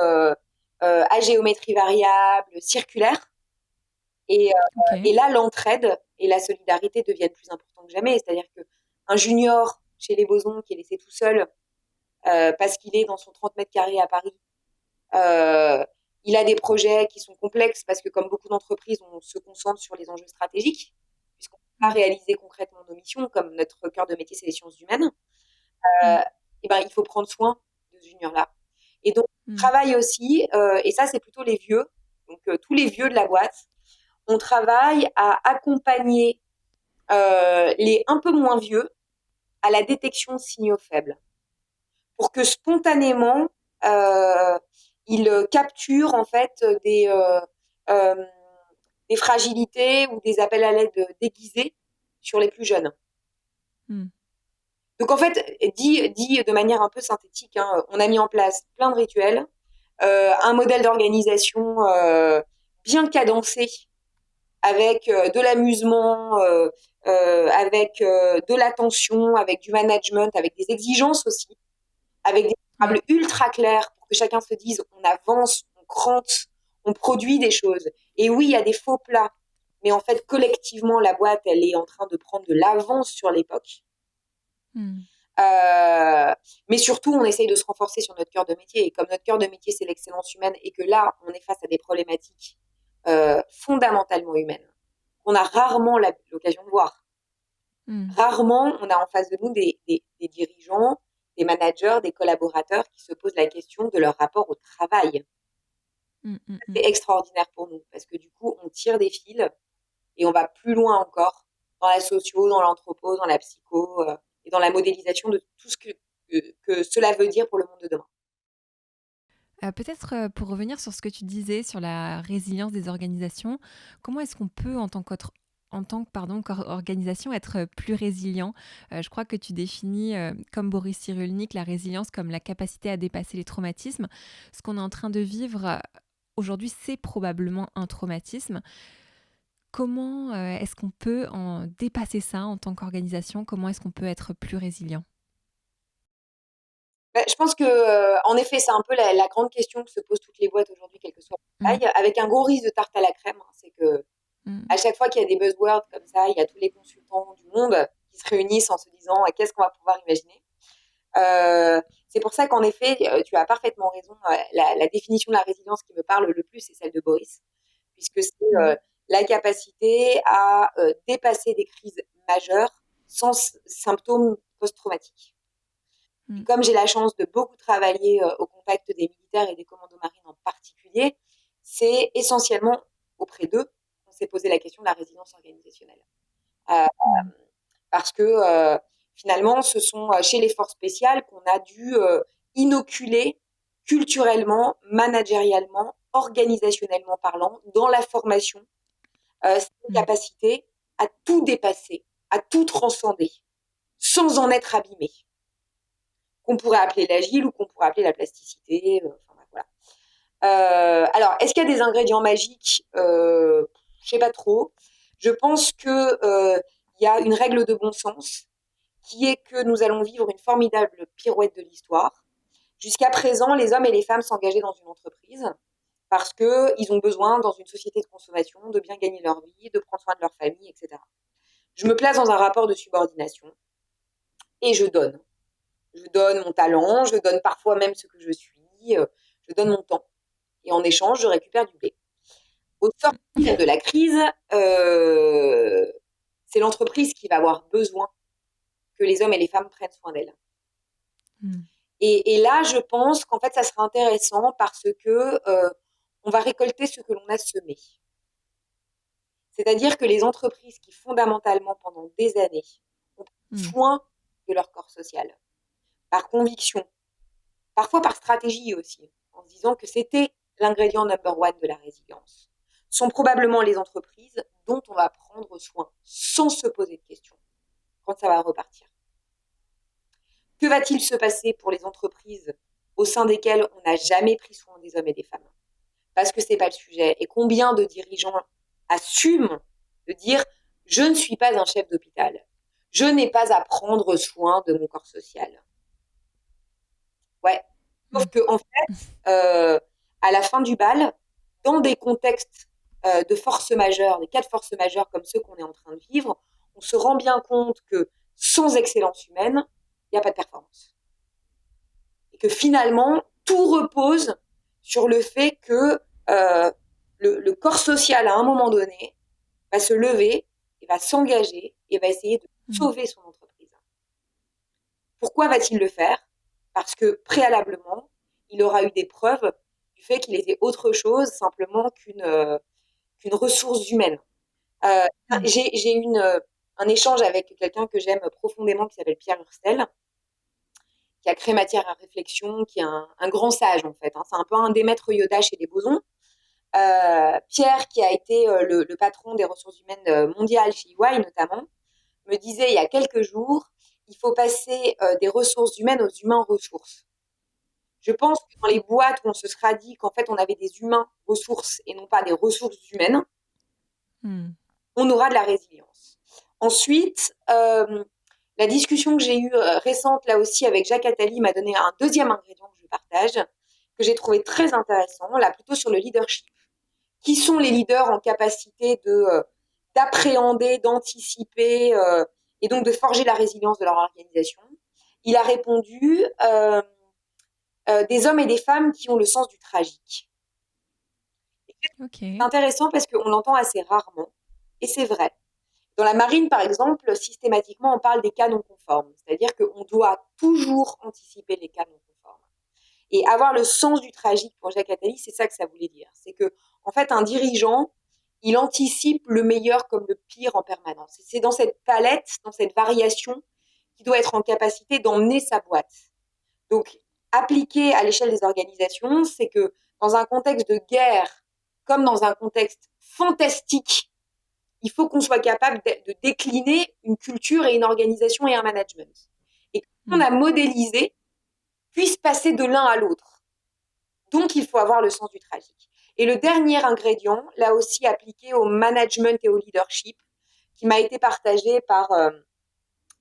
Speaker 3: à géométrie variable, circulaires. Et là, l'entraide et la solidarité deviennent plus importantes que jamais. C'est-à-dire qu'un junior chez les bosons qui est laissé tout seul parce qu'il est dans son 30 mètres carrés à Paris, il a des projets qui sont complexes parce que, comme beaucoup d'entreprises, on se concentre sur les enjeux stratégiques, puisqu'on ne peut pas réaliser concrètement nos missions, comme notre cœur de métier, c'est les sciences humaines. Et ben, il faut prendre soin de ce junior-là. Et donc, on travaille aussi, et ça, c'est plutôt les vieux, donc tous les vieux de la boîte, on travaille à accompagner les un peu moins vieux à la détection de signaux faibles, pour que spontanément, il capture en fait des fragilités ou des appels à l'aide déguisés sur les plus jeunes. Donc en fait, dit de manière un peu synthétique, on a mis en place plein de rituels, un modèle d'organisation bien cadencé, avec de l'amusement, avec de l'attention, avec du management, avec des exigences aussi, avec des tables ultra claires pour que chacun se dise on avance, on crante, on produit des choses. Et oui, il y a des faux plats, mais en fait, collectivement, la boîte, elle est en train de prendre de l'avance sur l'époque. Mais surtout, on essaye de se renforcer sur notre cœur de métier. Et comme notre cœur de métier, c'est l'excellence humaine, et que là, on est face à des problématiques fondamentalement humaines, qu'on a rarement l'occasion de voir. Rarement, on a en face de nous des dirigeants des managers, des collaborateurs qui se posent la question de leur rapport au travail. C'est extraordinaire pour nous parce que du coup, on tire des fils et on va plus loin encore dans la socio, dans l'anthropo, dans la psycho et dans la modélisation de tout ce que cela veut dire pour le monde de demain.
Speaker 1: Peut-être, pour revenir sur ce que tu disais sur la résilience des organisations, comment est-ce qu'on peut qu'organisation être plus résilient? Je crois que tu définis, comme Boris Cyrulnik, la résilience comme la capacité à dépasser les traumatismes. Ce qu'on est en train de vivre, aujourd'hui, c'est probablement un traumatisme. Comment, est-ce qu'on peut en dépasser ça en tant qu'organisation? Comment est-ce qu'on peut être plus résilient?
Speaker 3: Je pense que, en effet, c'est un peu la grande question que se posent toutes les boîtes aujourd'hui, quelle que soit la
Speaker 1: Mmh.
Speaker 3: taille, avec un gros risque de tarte à la crème, hein. C'est que
Speaker 1: Mmh.
Speaker 3: à chaque fois qu'il y a des buzzwords comme ça, il y a tous les consultants du monde qui se réunissent en se disant qu'est-ce qu'on va pouvoir imaginer. C'est pour ça qu'en effet, tu as parfaitement raison. La définition de la résilience qui me parle le plus, c'est celle de Boris, puisque c'est
Speaker 1: Mmh.
Speaker 3: la capacité à dépasser des crises majeures sans symptômes post-traumatiques. Et
Speaker 1: Mmh.
Speaker 3: comme j'ai la chance de beaucoup travailler au contact des militaires et des commandos marines en particulier, c'est essentiellement auprès d'eux qu'on s'est posé la question de la résilience organisationnelle. Euh,
Speaker 1: Mmh.
Speaker 3: parce que finalement, ce sont chez les forces spéciales qu'on a dû inoculer culturellement, managérialement, organisationnellement parlant, dans la formation, cette
Speaker 1: Mmh.
Speaker 3: capacité à tout dépasser, à tout transcender, sans en être abîmé, qu'on pourrait appeler l'agile ou qu'on pourrait appeler la plasticité. Enfin, voilà. Alors, est-ce qu'il y a des ingrédients magiques? Je sais pas trop. Je pense que y a une règle de bon sens qui est que nous allons vivre une formidable pirouette de l'histoire. Jusqu'à présent, les hommes et les femmes s'engageaient dans une entreprise parce qu'ils ont besoin, dans une société de consommation, de bien gagner leur vie, de prendre soin de leur famille, etc. Je me place dans un rapport de subordination et je donne. Je donne mon talent, je donne parfois même ce que je suis, je donne mon temps. Et en échange, je récupère du blé. Au sortir de la crise, c'est l'entreprise qui va avoir besoin que les hommes et les femmes prennent soin d'elle.
Speaker 1: Mmh.
Speaker 3: Et là, je pense qu'en fait, ça sera intéressant parce que on va récolter ce que l'on a semé. C'est-à-dire que les entreprises qui, fondamentalement, pendant des années, ont pris
Speaker 1: Mmh.
Speaker 3: soin de leur corps social, par conviction, parfois par stratégie aussi, en se disant que c'était l'ingrédient number one de la résilience, sont probablement les entreprises dont on va prendre soin sans se poser de questions quand ça va repartir. Que va-t-il se passer pour les entreprises au sein desquelles on n'a jamais pris soin des hommes et des femmes? Parce que c'est pas le sujet. Et combien de dirigeants assument de dire je ne suis pas un chef d'hôpital, je n'ai pas à prendre soin de mon corps social. Ouais. Sauf
Speaker 1: Mmh.
Speaker 3: que en fait, à la fin du bal, dans des contextes de force majeure, des cas de force majeure comme ceux qu'on est en train de vivre, on se rend bien compte que sans excellence humaine, il n'y a pas de performance. Et que finalement, tout repose sur le fait que le corps social, à un moment donné, va se lever et va s'engager et va essayer de
Speaker 1: Mmh.
Speaker 3: sauver son entreprise. Pourquoi va-t-il le faire? Parce que préalablement, il aura eu des preuves du fait qu'il était autre chose simplement qu'une ressource humaine.
Speaker 1: Mmh.
Speaker 3: J'ai eu un échange avec quelqu'un que j'aime profondément qui s'appelle Pierre Hurstel, qui a créé Matière à réflexion, qui est un grand sage en fait. Hein. C'est un peu un des maîtres Yoda chez les bosons. Pierre, qui a été le patron des ressources humaines mondiales chez EY notamment, me disait il y a quelques jours, il faut passer des ressources humaines aux humains ressources. Je pense que dans les boîtes où on se sera dit qu'en fait on avait des humains ressources et non pas des ressources humaines,
Speaker 1: Mmh.
Speaker 3: on aura de la résilience. Ensuite, la discussion que j'ai eue récente là aussi avec Jacques Attali m'a donné un deuxième ingrédient que je partage, que j'ai trouvé très intéressant, là plutôt sur le leadership. Qui sont les leaders en capacité d'appréhender, d'anticiper et donc de forger la résilience de leur organisation? Il a répondu des hommes et des femmes qui ont le sens du tragique. C'est
Speaker 1: OK.
Speaker 3: intéressant parce qu'on l'entend assez rarement, et c'est vrai. Dans la marine, par exemple, systématiquement, on parle des cas non conformes. C'est-à-dire qu'on doit toujours anticiper les cas non conformes. Et avoir le sens du tragique pour Jacques Attali, c'est ça que ça voulait dire. C'est que, en fait, un dirigeant, il anticipe le meilleur comme le pire en permanence. Et c'est dans cette palette, dans cette variation, qu'il doit être en capacité d'emmener sa boîte. Donc, appliqué à l'échelle des organisations, c'est que dans un contexte de guerre, comme dans un contexte fantastique, il faut qu'on soit capable de décliner une culture et une organisation et un management. Et qu'on a modélisé puisse passer de l'un à l'autre. Donc, il faut avoir le sens du tragique. Et le dernier ingrédient, là aussi appliqué au management et au leadership, qui m'a été partagé par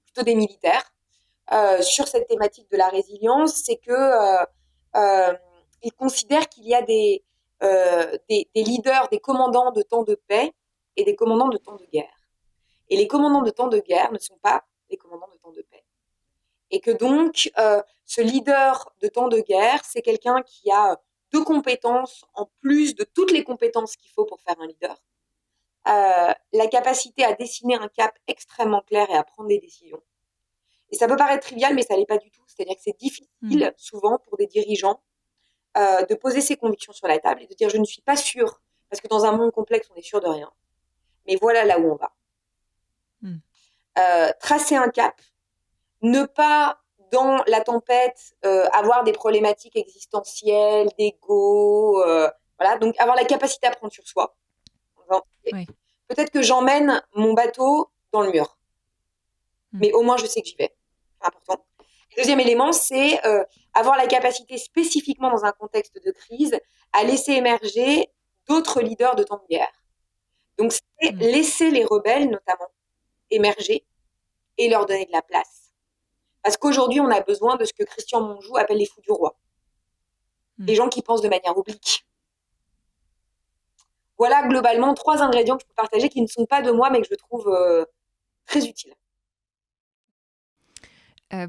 Speaker 3: plutôt des militaires sur cette thématique de la résilience, c'est que ils considèrent qu'il y a des leaders, des commandants de temps de paix et des commandants de temps de guerre. Et les commandants de temps de guerre ne sont pas des commandants de temps de paix. Et que donc, ce leader de temps de guerre, c'est quelqu'un qui a 2 compétences en plus de toutes les compétences qu'il faut pour faire un leader. La capacité à dessiner un cap extrêmement clair et à prendre des décisions. Et ça peut paraître trivial, mais ça l'est pas du tout. C'est-à-dire que c'est difficile, souvent, pour des dirigeants, de poser ses convictions sur la table et de dire « je ne suis pas sûr », parce que dans un monde complexe, on est sûr de rien. Mais voilà là où on va. Tracer un cap, ne pas, dans la tempête, avoir des problématiques existentielles, d'ego, voilà. Donc, avoir la capacité à prendre sur soi. Oui. Peut-être que j'emmène mon bateau dans le mur. Mais au moins, je sais que j'y vais. C'est important. Le deuxième élément, c'est avoir la capacité, spécifiquement dans un contexte de crise, à laisser émerger d'autres leaders de temps de guerre. Donc, c'est laisser les rebelles, notamment, émerger et leur donner de la place. Parce qu'aujourd'hui, on a besoin de ce que Christian Monjou appelle les fous du roi. Les gens qui pensent de manière oblique. Voilà, globalement, 3 ingrédients que je peux partager qui ne sont pas de moi, mais que je trouve très utiles.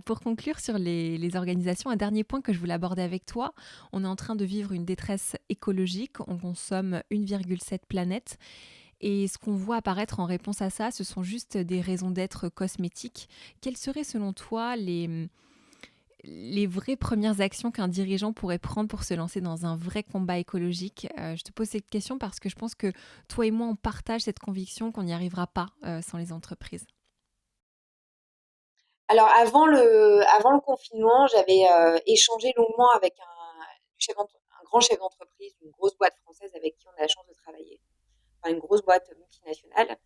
Speaker 1: Pour conclure sur les organisations, un dernier point que je voulais aborder avec toi. On est en train de vivre une détresse écologique. On consomme 1,7 planète. Et ce qu'on voit apparaître en réponse à ça, ce sont juste des raisons d'être cosmétiques. Quelles seraient selon toi les vraies premières actions qu'un dirigeant pourrait prendre pour se lancer dans un vrai combat écologique? Je te pose cette question parce que je pense que toi et moi, on partage cette conviction qu'on n'y arrivera pas sans les entreprises.
Speaker 3: Alors, avant le confinement, j'avais échangé longuement avec un grand chef d'entreprise d'une grosse boîte française avec qui on a la chance de travailler, enfin une grosse boîte multinationale,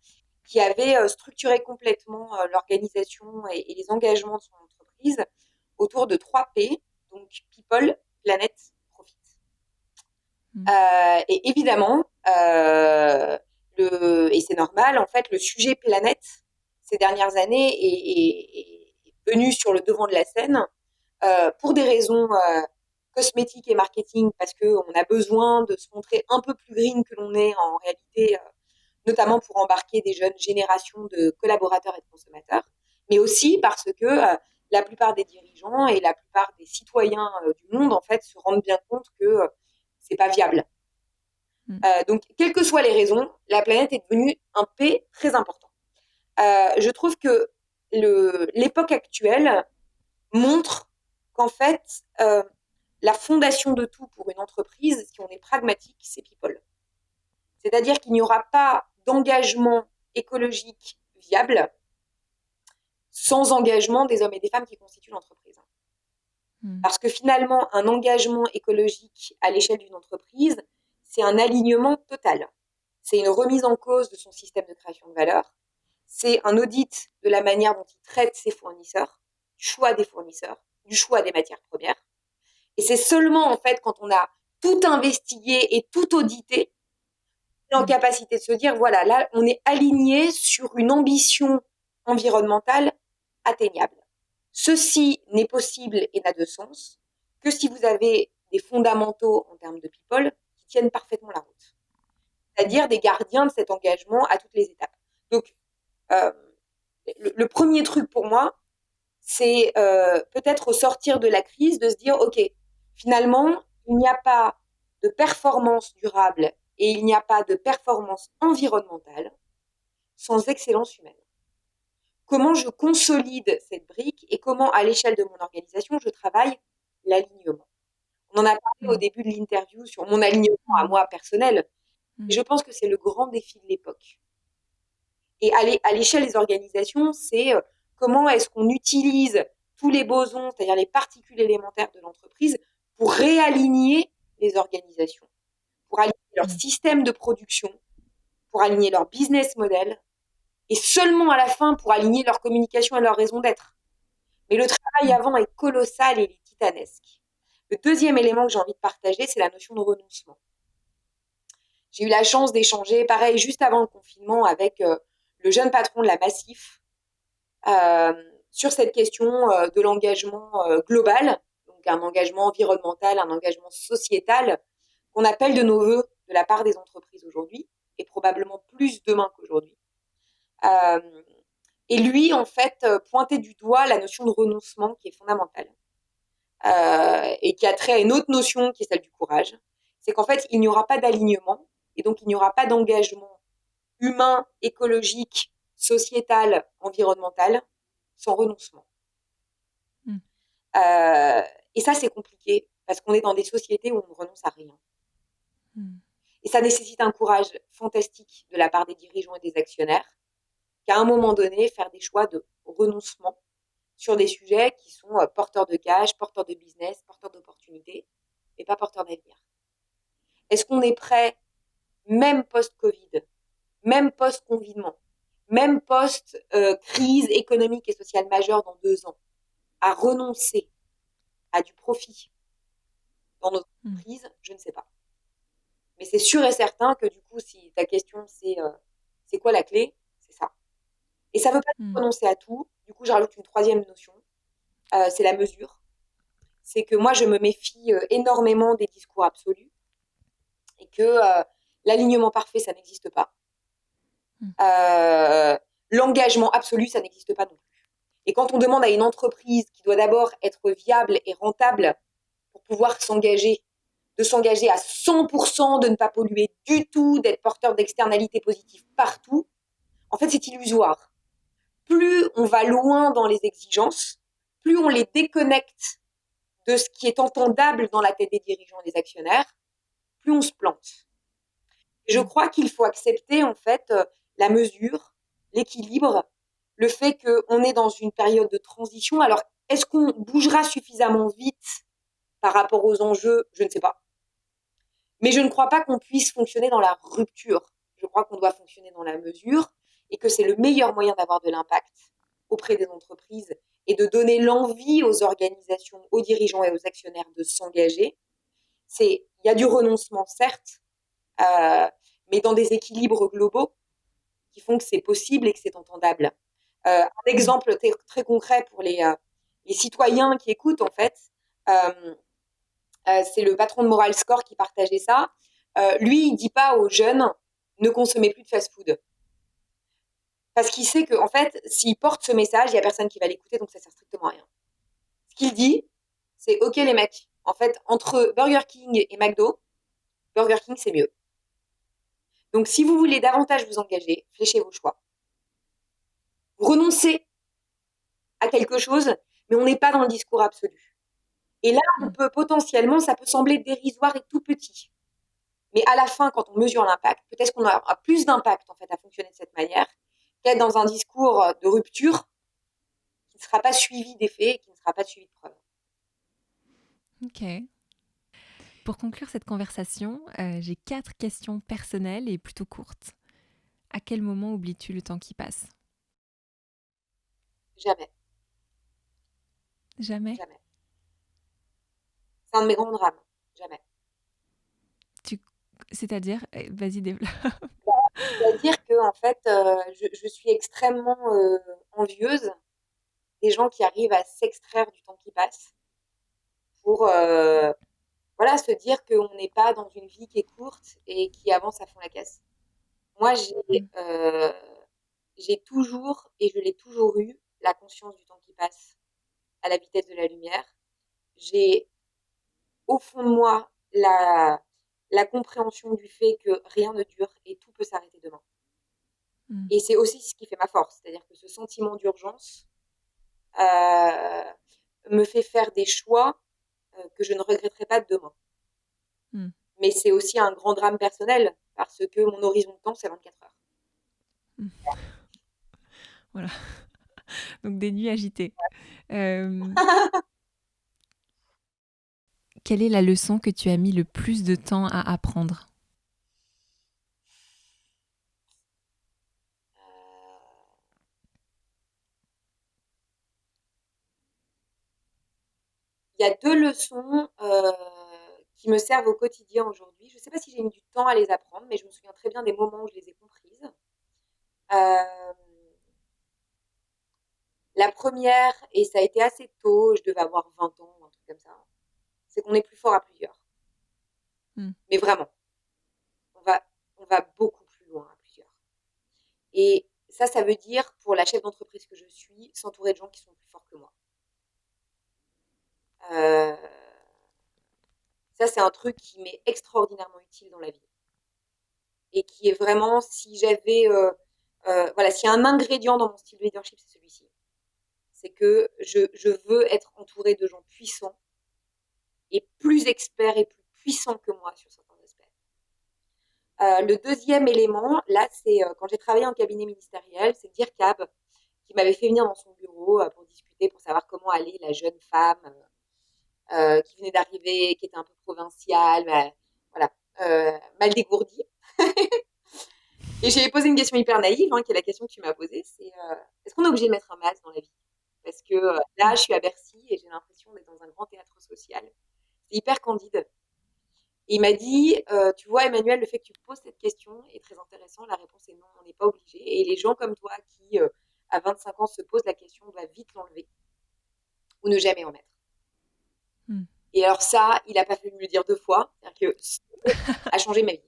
Speaker 3: qui avait structuré complètement l'organisation et les engagements de son entreprise autour de 3 P, donc People, Planet, Profit. Et évidemment, et c'est normal, en fait, le sujet planète, ces dernières années, est venu sur le devant de la scène pour des raisons cosmétiques et marketing, parce qu'on a besoin de se montrer un peu plus green que l'on est en réalité, notamment pour embarquer des jeunes générations de collaborateurs et de consommateurs, mais aussi parce que la plupart des dirigeants et la plupart des citoyens du monde, en fait, se rendent bien compte que c'est pas viable. Donc, quelles que soient les raisons, la planète est devenue un P très important. Je trouve que l'époque actuelle montre qu'en fait, la fondation de tout pour une entreprise, si on est pragmatique, c'est people. C'est-à-dire qu'il n'y aura pas d'engagement écologique viable sans engagement des hommes et des femmes qui constituent l'entreprise. Parce que finalement, un engagement écologique à l'échelle d'une entreprise, c'est un alignement total. C'est une remise en cause de son système de création de valeur. C'est un audit de la manière dont il traite ses fournisseurs, du choix des fournisseurs, du choix des matières premières. Et c'est seulement, en fait, quand on a tout investigué et tout audité, on est en capacité de se dire, voilà, là, on est aligné sur une ambition environnementale atteignable. Ceci n'est possible et n'a de sens que si vous avez des fondamentaux en termes de people qui tiennent parfaitement la route. C'est-à-dire des gardiens de cet engagement à toutes les étapes. Donc, le premier truc pour moi, c'est peut-être au sortir de la crise, de se dire, OK, finalement, il n'y a pas de performance durable et il n'y a pas de performance environnementale sans excellence humaine? Comment je consolide cette brique et comment, à l'échelle de mon organisation, je travaille l'alignement? On en a parlé au
Speaker 1: Mm.
Speaker 3: début de l'interview sur mon alignement à
Speaker 1: Mm.
Speaker 3: moi personnel, et
Speaker 1: Mm.
Speaker 3: je pense que c'est le grand défi de l'époque. Et à l'échelle des organisations, c'est comment est-ce qu'on utilise tous les bosons, c'est-à-dire les particules élémentaires de l'entreprise, pour réaligner les organisations, pour aligner leur
Speaker 1: Mm.
Speaker 3: système de production, pour aligner leur business model, et seulement à la fin pour aligner leur communication et leur raison d'être. Mais le travail
Speaker 1: Mm.
Speaker 3: avant est colossal et il est titanesque. Le deuxième élément que j'ai envie de partager, c'est la notion de renoncement. J'ai eu la chance d'échanger, pareil, juste avant le confinement, avec le jeune patron de la Massif, sur cette question de l'engagement global, donc un engagement environnemental, un engagement sociétal, qu'on appelle de nos voeux de la part des entreprises aujourd'hui, et probablement plus demain qu'aujourd'hui. Euh, et lui, en fait, pointait du doigt la notion de renoncement qui est fondamentale, et qui a trait à une autre notion qui est celle du courage. C'est qu'en fait, il n'y aura pas d'alignement, et donc il n'y aura pas d'engagement humain, écologique, sociétal, environnemental, sans renoncement.
Speaker 1: Mm.
Speaker 3: Euh, et ça, c'est compliqué parce qu'on est dans des sociétés où on ne renonce à rien.
Speaker 1: Mm.
Speaker 3: Et ça nécessite un courage fantastique de la part des dirigeants et des actionnaires qu'à un moment donné, faire des choix de renoncement sur des sujets qui sont porteurs de cash, porteurs de business, porteurs d'opportunités, mais pas porteurs d'avenir. Est-ce qu'on est prêt, même post-Covid, même post-confinement, même post-crise économique et sociale majeure dans 2 ans, à renoncer à du profit dans nos
Speaker 1: Mm.
Speaker 3: entreprises? Je ne sais pas. Mais c'est sûr et certain que du coup, si ta question c'est quoi la clé, c'est ça. Et ça ne veut pas dire
Speaker 1: Mm.
Speaker 3: renoncer à tout. Du coup, je rajoute une troisième notion, c'est la mesure. C'est que moi, je me méfie énormément des discours absolus et que l'alignement parfait, ça n'existe pas.
Speaker 1: Mm.
Speaker 3: L'engagement absolu, ça n'existe pas non plus. Et quand on demande à une entreprise qui doit d'abord être viable et rentable pour pouvoir s'engager, de s'engager à 100%, de ne pas polluer du tout, d'être porteur d'externalités positives partout, en fait, c'est illusoire. Plus on va loin dans les exigences, plus on les déconnecte de ce qui est entendable dans la tête des dirigeants et des actionnaires, plus on se plante. Et je
Speaker 1: Mm.
Speaker 3: crois qu'il faut accepter en fait la mesure, l'équilibre, le fait qu'on est dans une période de transition. Alors, est-ce qu'on bougera suffisamment vite par rapport aux enjeux? Je ne sais pas. Mais je ne crois pas qu'on puisse fonctionner dans la rupture. Je crois qu'on doit fonctionner dans la mesure et que c'est le meilleur moyen d'avoir de l'impact auprès des entreprises et de donner l'envie aux organisations, aux dirigeants et aux actionnaires de s'engager. Il y a du renoncement, certes, mais dans des équilibres globaux qui font que c'est possible et que c'est entendable. Un
Speaker 1: Mm.
Speaker 3: exemple très concret pour les citoyens qui écoutent, en fait, c'est le patron de Moral Score qui partageait ça. Lui, il dit pas aux jeunes ne consommez plus de fast-food. Parce qu'il sait qu'en fait, s'il porte ce message, il n'y a personne qui va l'écouter, donc ça sert strictement à rien. Ce qu'il dit, c'est OK les mecs, en fait, entre Burger King et McDo, Burger King, c'est mieux. Donc si vous voulez davantage vous engager, fléchez vos choix. Vous renoncez à quelque chose, mais on n'est pas dans le discours absolu. Et là, on
Speaker 1: Mm.
Speaker 3: peut potentiellement, ça peut sembler dérisoire et tout petit. Mais à la fin, quand on mesure l'impact, peut-être qu'on aura plus d'impact en fait à fonctionner de cette manière qu'être dans un discours de rupture qui ne sera pas suivi d'effets et qui ne sera pas suivi de preuves.
Speaker 1: Ok. Pour conclure cette conversation, j'ai 4 questions personnelles et plutôt courtes. À quel moment oublies-tu le temps qui passe?
Speaker 3: Jamais,
Speaker 1: Jamais.
Speaker 3: jamais. C'est un de mes grands drames. Jamais.
Speaker 1: Tu... C'est-à-dire, vas-y, développe.
Speaker 3: C'est-à-dire que en fait, je suis extrêmement envieuse des gens qui arrivent à s'extraire du temps qui passe pour voilà, se dire qu'on n'est pas dans une vie qui est courte et qui avance à fond la caisse. Moi,
Speaker 1: Mm.
Speaker 3: j'ai toujours, et je l'ai toujours eu, la conscience du temps qui passe à la vitesse de la lumière. J'ai au fond de moi la compréhension du fait que rien ne dure et tout peut s'arrêter demain.
Speaker 1: Mmh.
Speaker 3: Et c'est aussi ce qui fait ma force. C'est-à-dire que ce sentiment d'urgence euh, me fait faire des choix que je ne regretterai pas demain.
Speaker 1: Mmh.
Speaker 3: Mais c'est aussi un grand drame personnel parce que mon horizon de temps, c'est 24 heures.
Speaker 1: Mmh. Voilà, donc des nuits agitées. Hem, Quelle est la leçon que tu as mis le plus de temps à apprendre?
Speaker 3: Il y a deux leçons qui me servent au quotidien aujourd'hui. Je ne sais pas si j'ai mis du temps à les apprendre, mais je me souviens très bien des moments où je les ai comprises. Euh, la première, et ça a été assez tôt, je devais avoir 20 ans, un truc comme ça, c'est qu'on est plus fort à plusieurs.
Speaker 1: Mmh.
Speaker 3: Mais vraiment, on va, on va beaucoup plus loin à plusieurs. Et ça veut dire, pour la chef d'entreprise que je suis, s'entourer de gens qui sont plus forts que moi. Euh, ça, c'est un truc qui m'est extraordinairement utile dans la vie. Et qui est vraiment, si j'avais, voilà, s'il y a un ingrédient dans mon style de leadership, c'est celui-ci. C'est que je veux être entourée de gens puissants et plus experts et plus puissants que moi sur certains aspects. Le deuxième élément, là, c'est quand j'ai travaillé en cabinet ministériel, c'est Dirkab qui m'avait fait venir dans son bureau pour discuter, pour savoir comment allait la jeune femme qui venait d'arriver, qui était un peu provinciale, voilà, mal dégourdie. Et j'ai posé une question hyper naïve, qui est la question que tu m'as posée, c'est est-ce qu'on est obligé de mettre un masque dans la vie? Parce que là,
Speaker 1: Mmh.
Speaker 3: je suis à Bercy et j'ai l'impression d'être dans un grand théâtre social. C'est hyper candide. Et il m'a dit, tu vois, Emmanuel, le fait que tu poses cette question est très intéressant. La réponse est non, on n'est pas obligé. Et les gens comme toi qui, à 25 ans, se posent la question, doivent vite l'enlever ou ne jamais en mettre.
Speaker 1: Mmh.
Speaker 3: Et alors ça, il n'a pas fallu me le dire 2 fois. C'est-à-dire que ça a changé ma vie.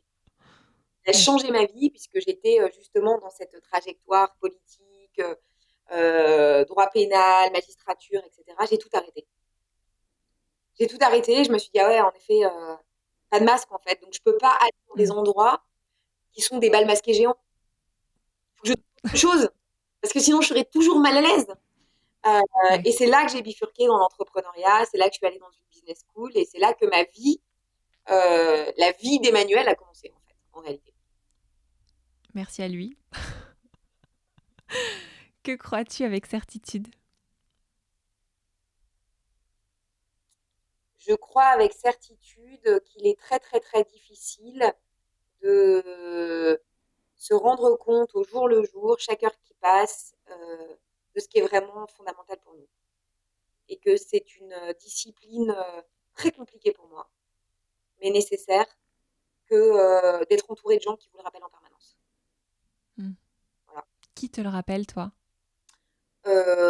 Speaker 3: Ça a
Speaker 1: Mmh.
Speaker 3: changé ma vie puisque j'étais justement dans cette trajectoire politique, droit pénal, magistrature, etc. J'ai tout arrêté. J'ai tout arrêté. Je me suis dit, ah ouais, en effet, pas de masque en fait. Donc je peux pas aller dans des
Speaker 1: Mmh.
Speaker 3: endroits qui sont des bals masqués géants. Il faut que je trouve autre chose. Parce que sinon, je serais toujours mal à l'aise.
Speaker 1: Ouais.
Speaker 3: Et c'est là que j'ai bifurqué dans l'entrepreneuriat. C'est là que je suis allée dans une business school. Et c'est là que ma vie, la vie d'Emmanuel a commencé en fait, en réalité.
Speaker 1: Merci à lui. Que crois-tu avec certitude?
Speaker 3: Je crois avec certitude qu'il est très très très difficile de se rendre compte au jour le jour, chaque heure qui passe, de ce qui est vraiment fondamental pour nous. Et que c'est une discipline très compliquée pour moi, mais nécessaire, que d'être entouré de gens qui vous le rappellent en permanence.
Speaker 1: Mmh.
Speaker 3: Voilà.
Speaker 1: Qui te le rappelle, toi?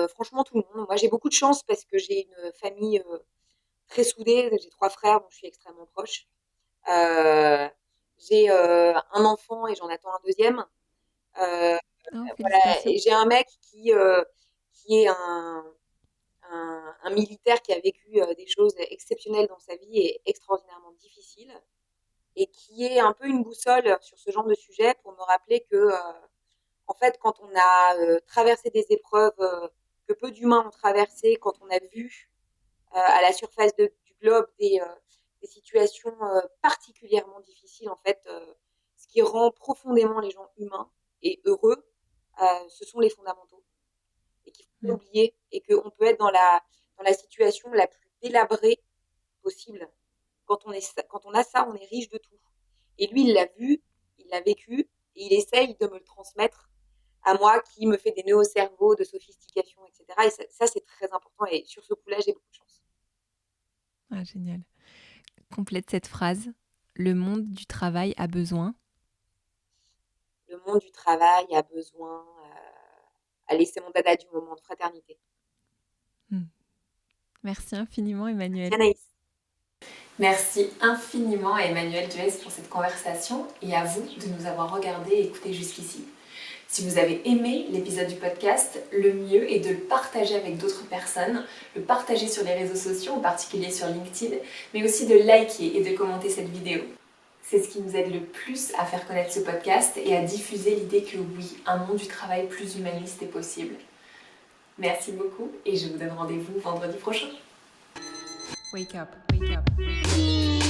Speaker 3: Franchement, tout le monde. Moi, j'ai beaucoup de chance parce que j'ai une famille très soudée. J'ai 3 frères dont je suis extrêmement proche. Euh, j'ai un enfant et j'en attends un deuxième. Euh,
Speaker 1: Oh,
Speaker 3: voilà.
Speaker 1: félicitations.
Speaker 3: Et j'ai un mec qui est un militaire qui a vécu des choses exceptionnelles dans sa vie et extraordinairement difficiles, et qui est un peu une boussole sur ce genre de sujet pour me rappeler que, en fait, quand on a traversé des épreuves que peu d'humains ont traversées, quand on a vu à la surface du globe des situations particulièrement difficiles, en fait, ce qui rend profondément les gens humains et heureux, ce sont les fondamentaux et qu'il faut pas
Speaker 1: Mmh.
Speaker 3: oublier, et qu'on peut être dans la situation la plus délabrée possible. Quand on a ça, on est riche de tout. Et lui, il l'a vu, il l'a vécu, et il essaye de me le transmettre à moi qui me fait des nœuds au cerveau, de sophistication, etc. Et ça c'est très important. Et sur ce coup-là, j'ai beaucoup de chance.
Speaker 1: Ah, génial. Complète cette phrase. Le monde du travail a besoin.
Speaker 3: Le monde du travail a besoin. Allez, c'est mon dada du moment, de fraternité.
Speaker 1: Mmh. Merci infiniment,
Speaker 3: Merci
Speaker 1: Emmanuel.
Speaker 3: Anaïs.
Speaker 1: Merci infiniment à Emmanuel Duez pour cette conversation et à vous de nous avoir regardés et écoutés jusqu'ici. Si vous avez aimé l'épisode du podcast, le mieux est de le partager avec d'autres personnes, le partager sur les réseaux sociaux, en particulier sur LinkedIn, mais aussi de liker et de commenter cette vidéo. C'est ce qui nous aide le plus à faire connaître ce podcast et à diffuser l'idée que oui, un monde du travail plus humaniste est possible. Merci beaucoup et je vous donne rendez-vous vendredi prochain.
Speaker 2: Wake up, wake up, wake up.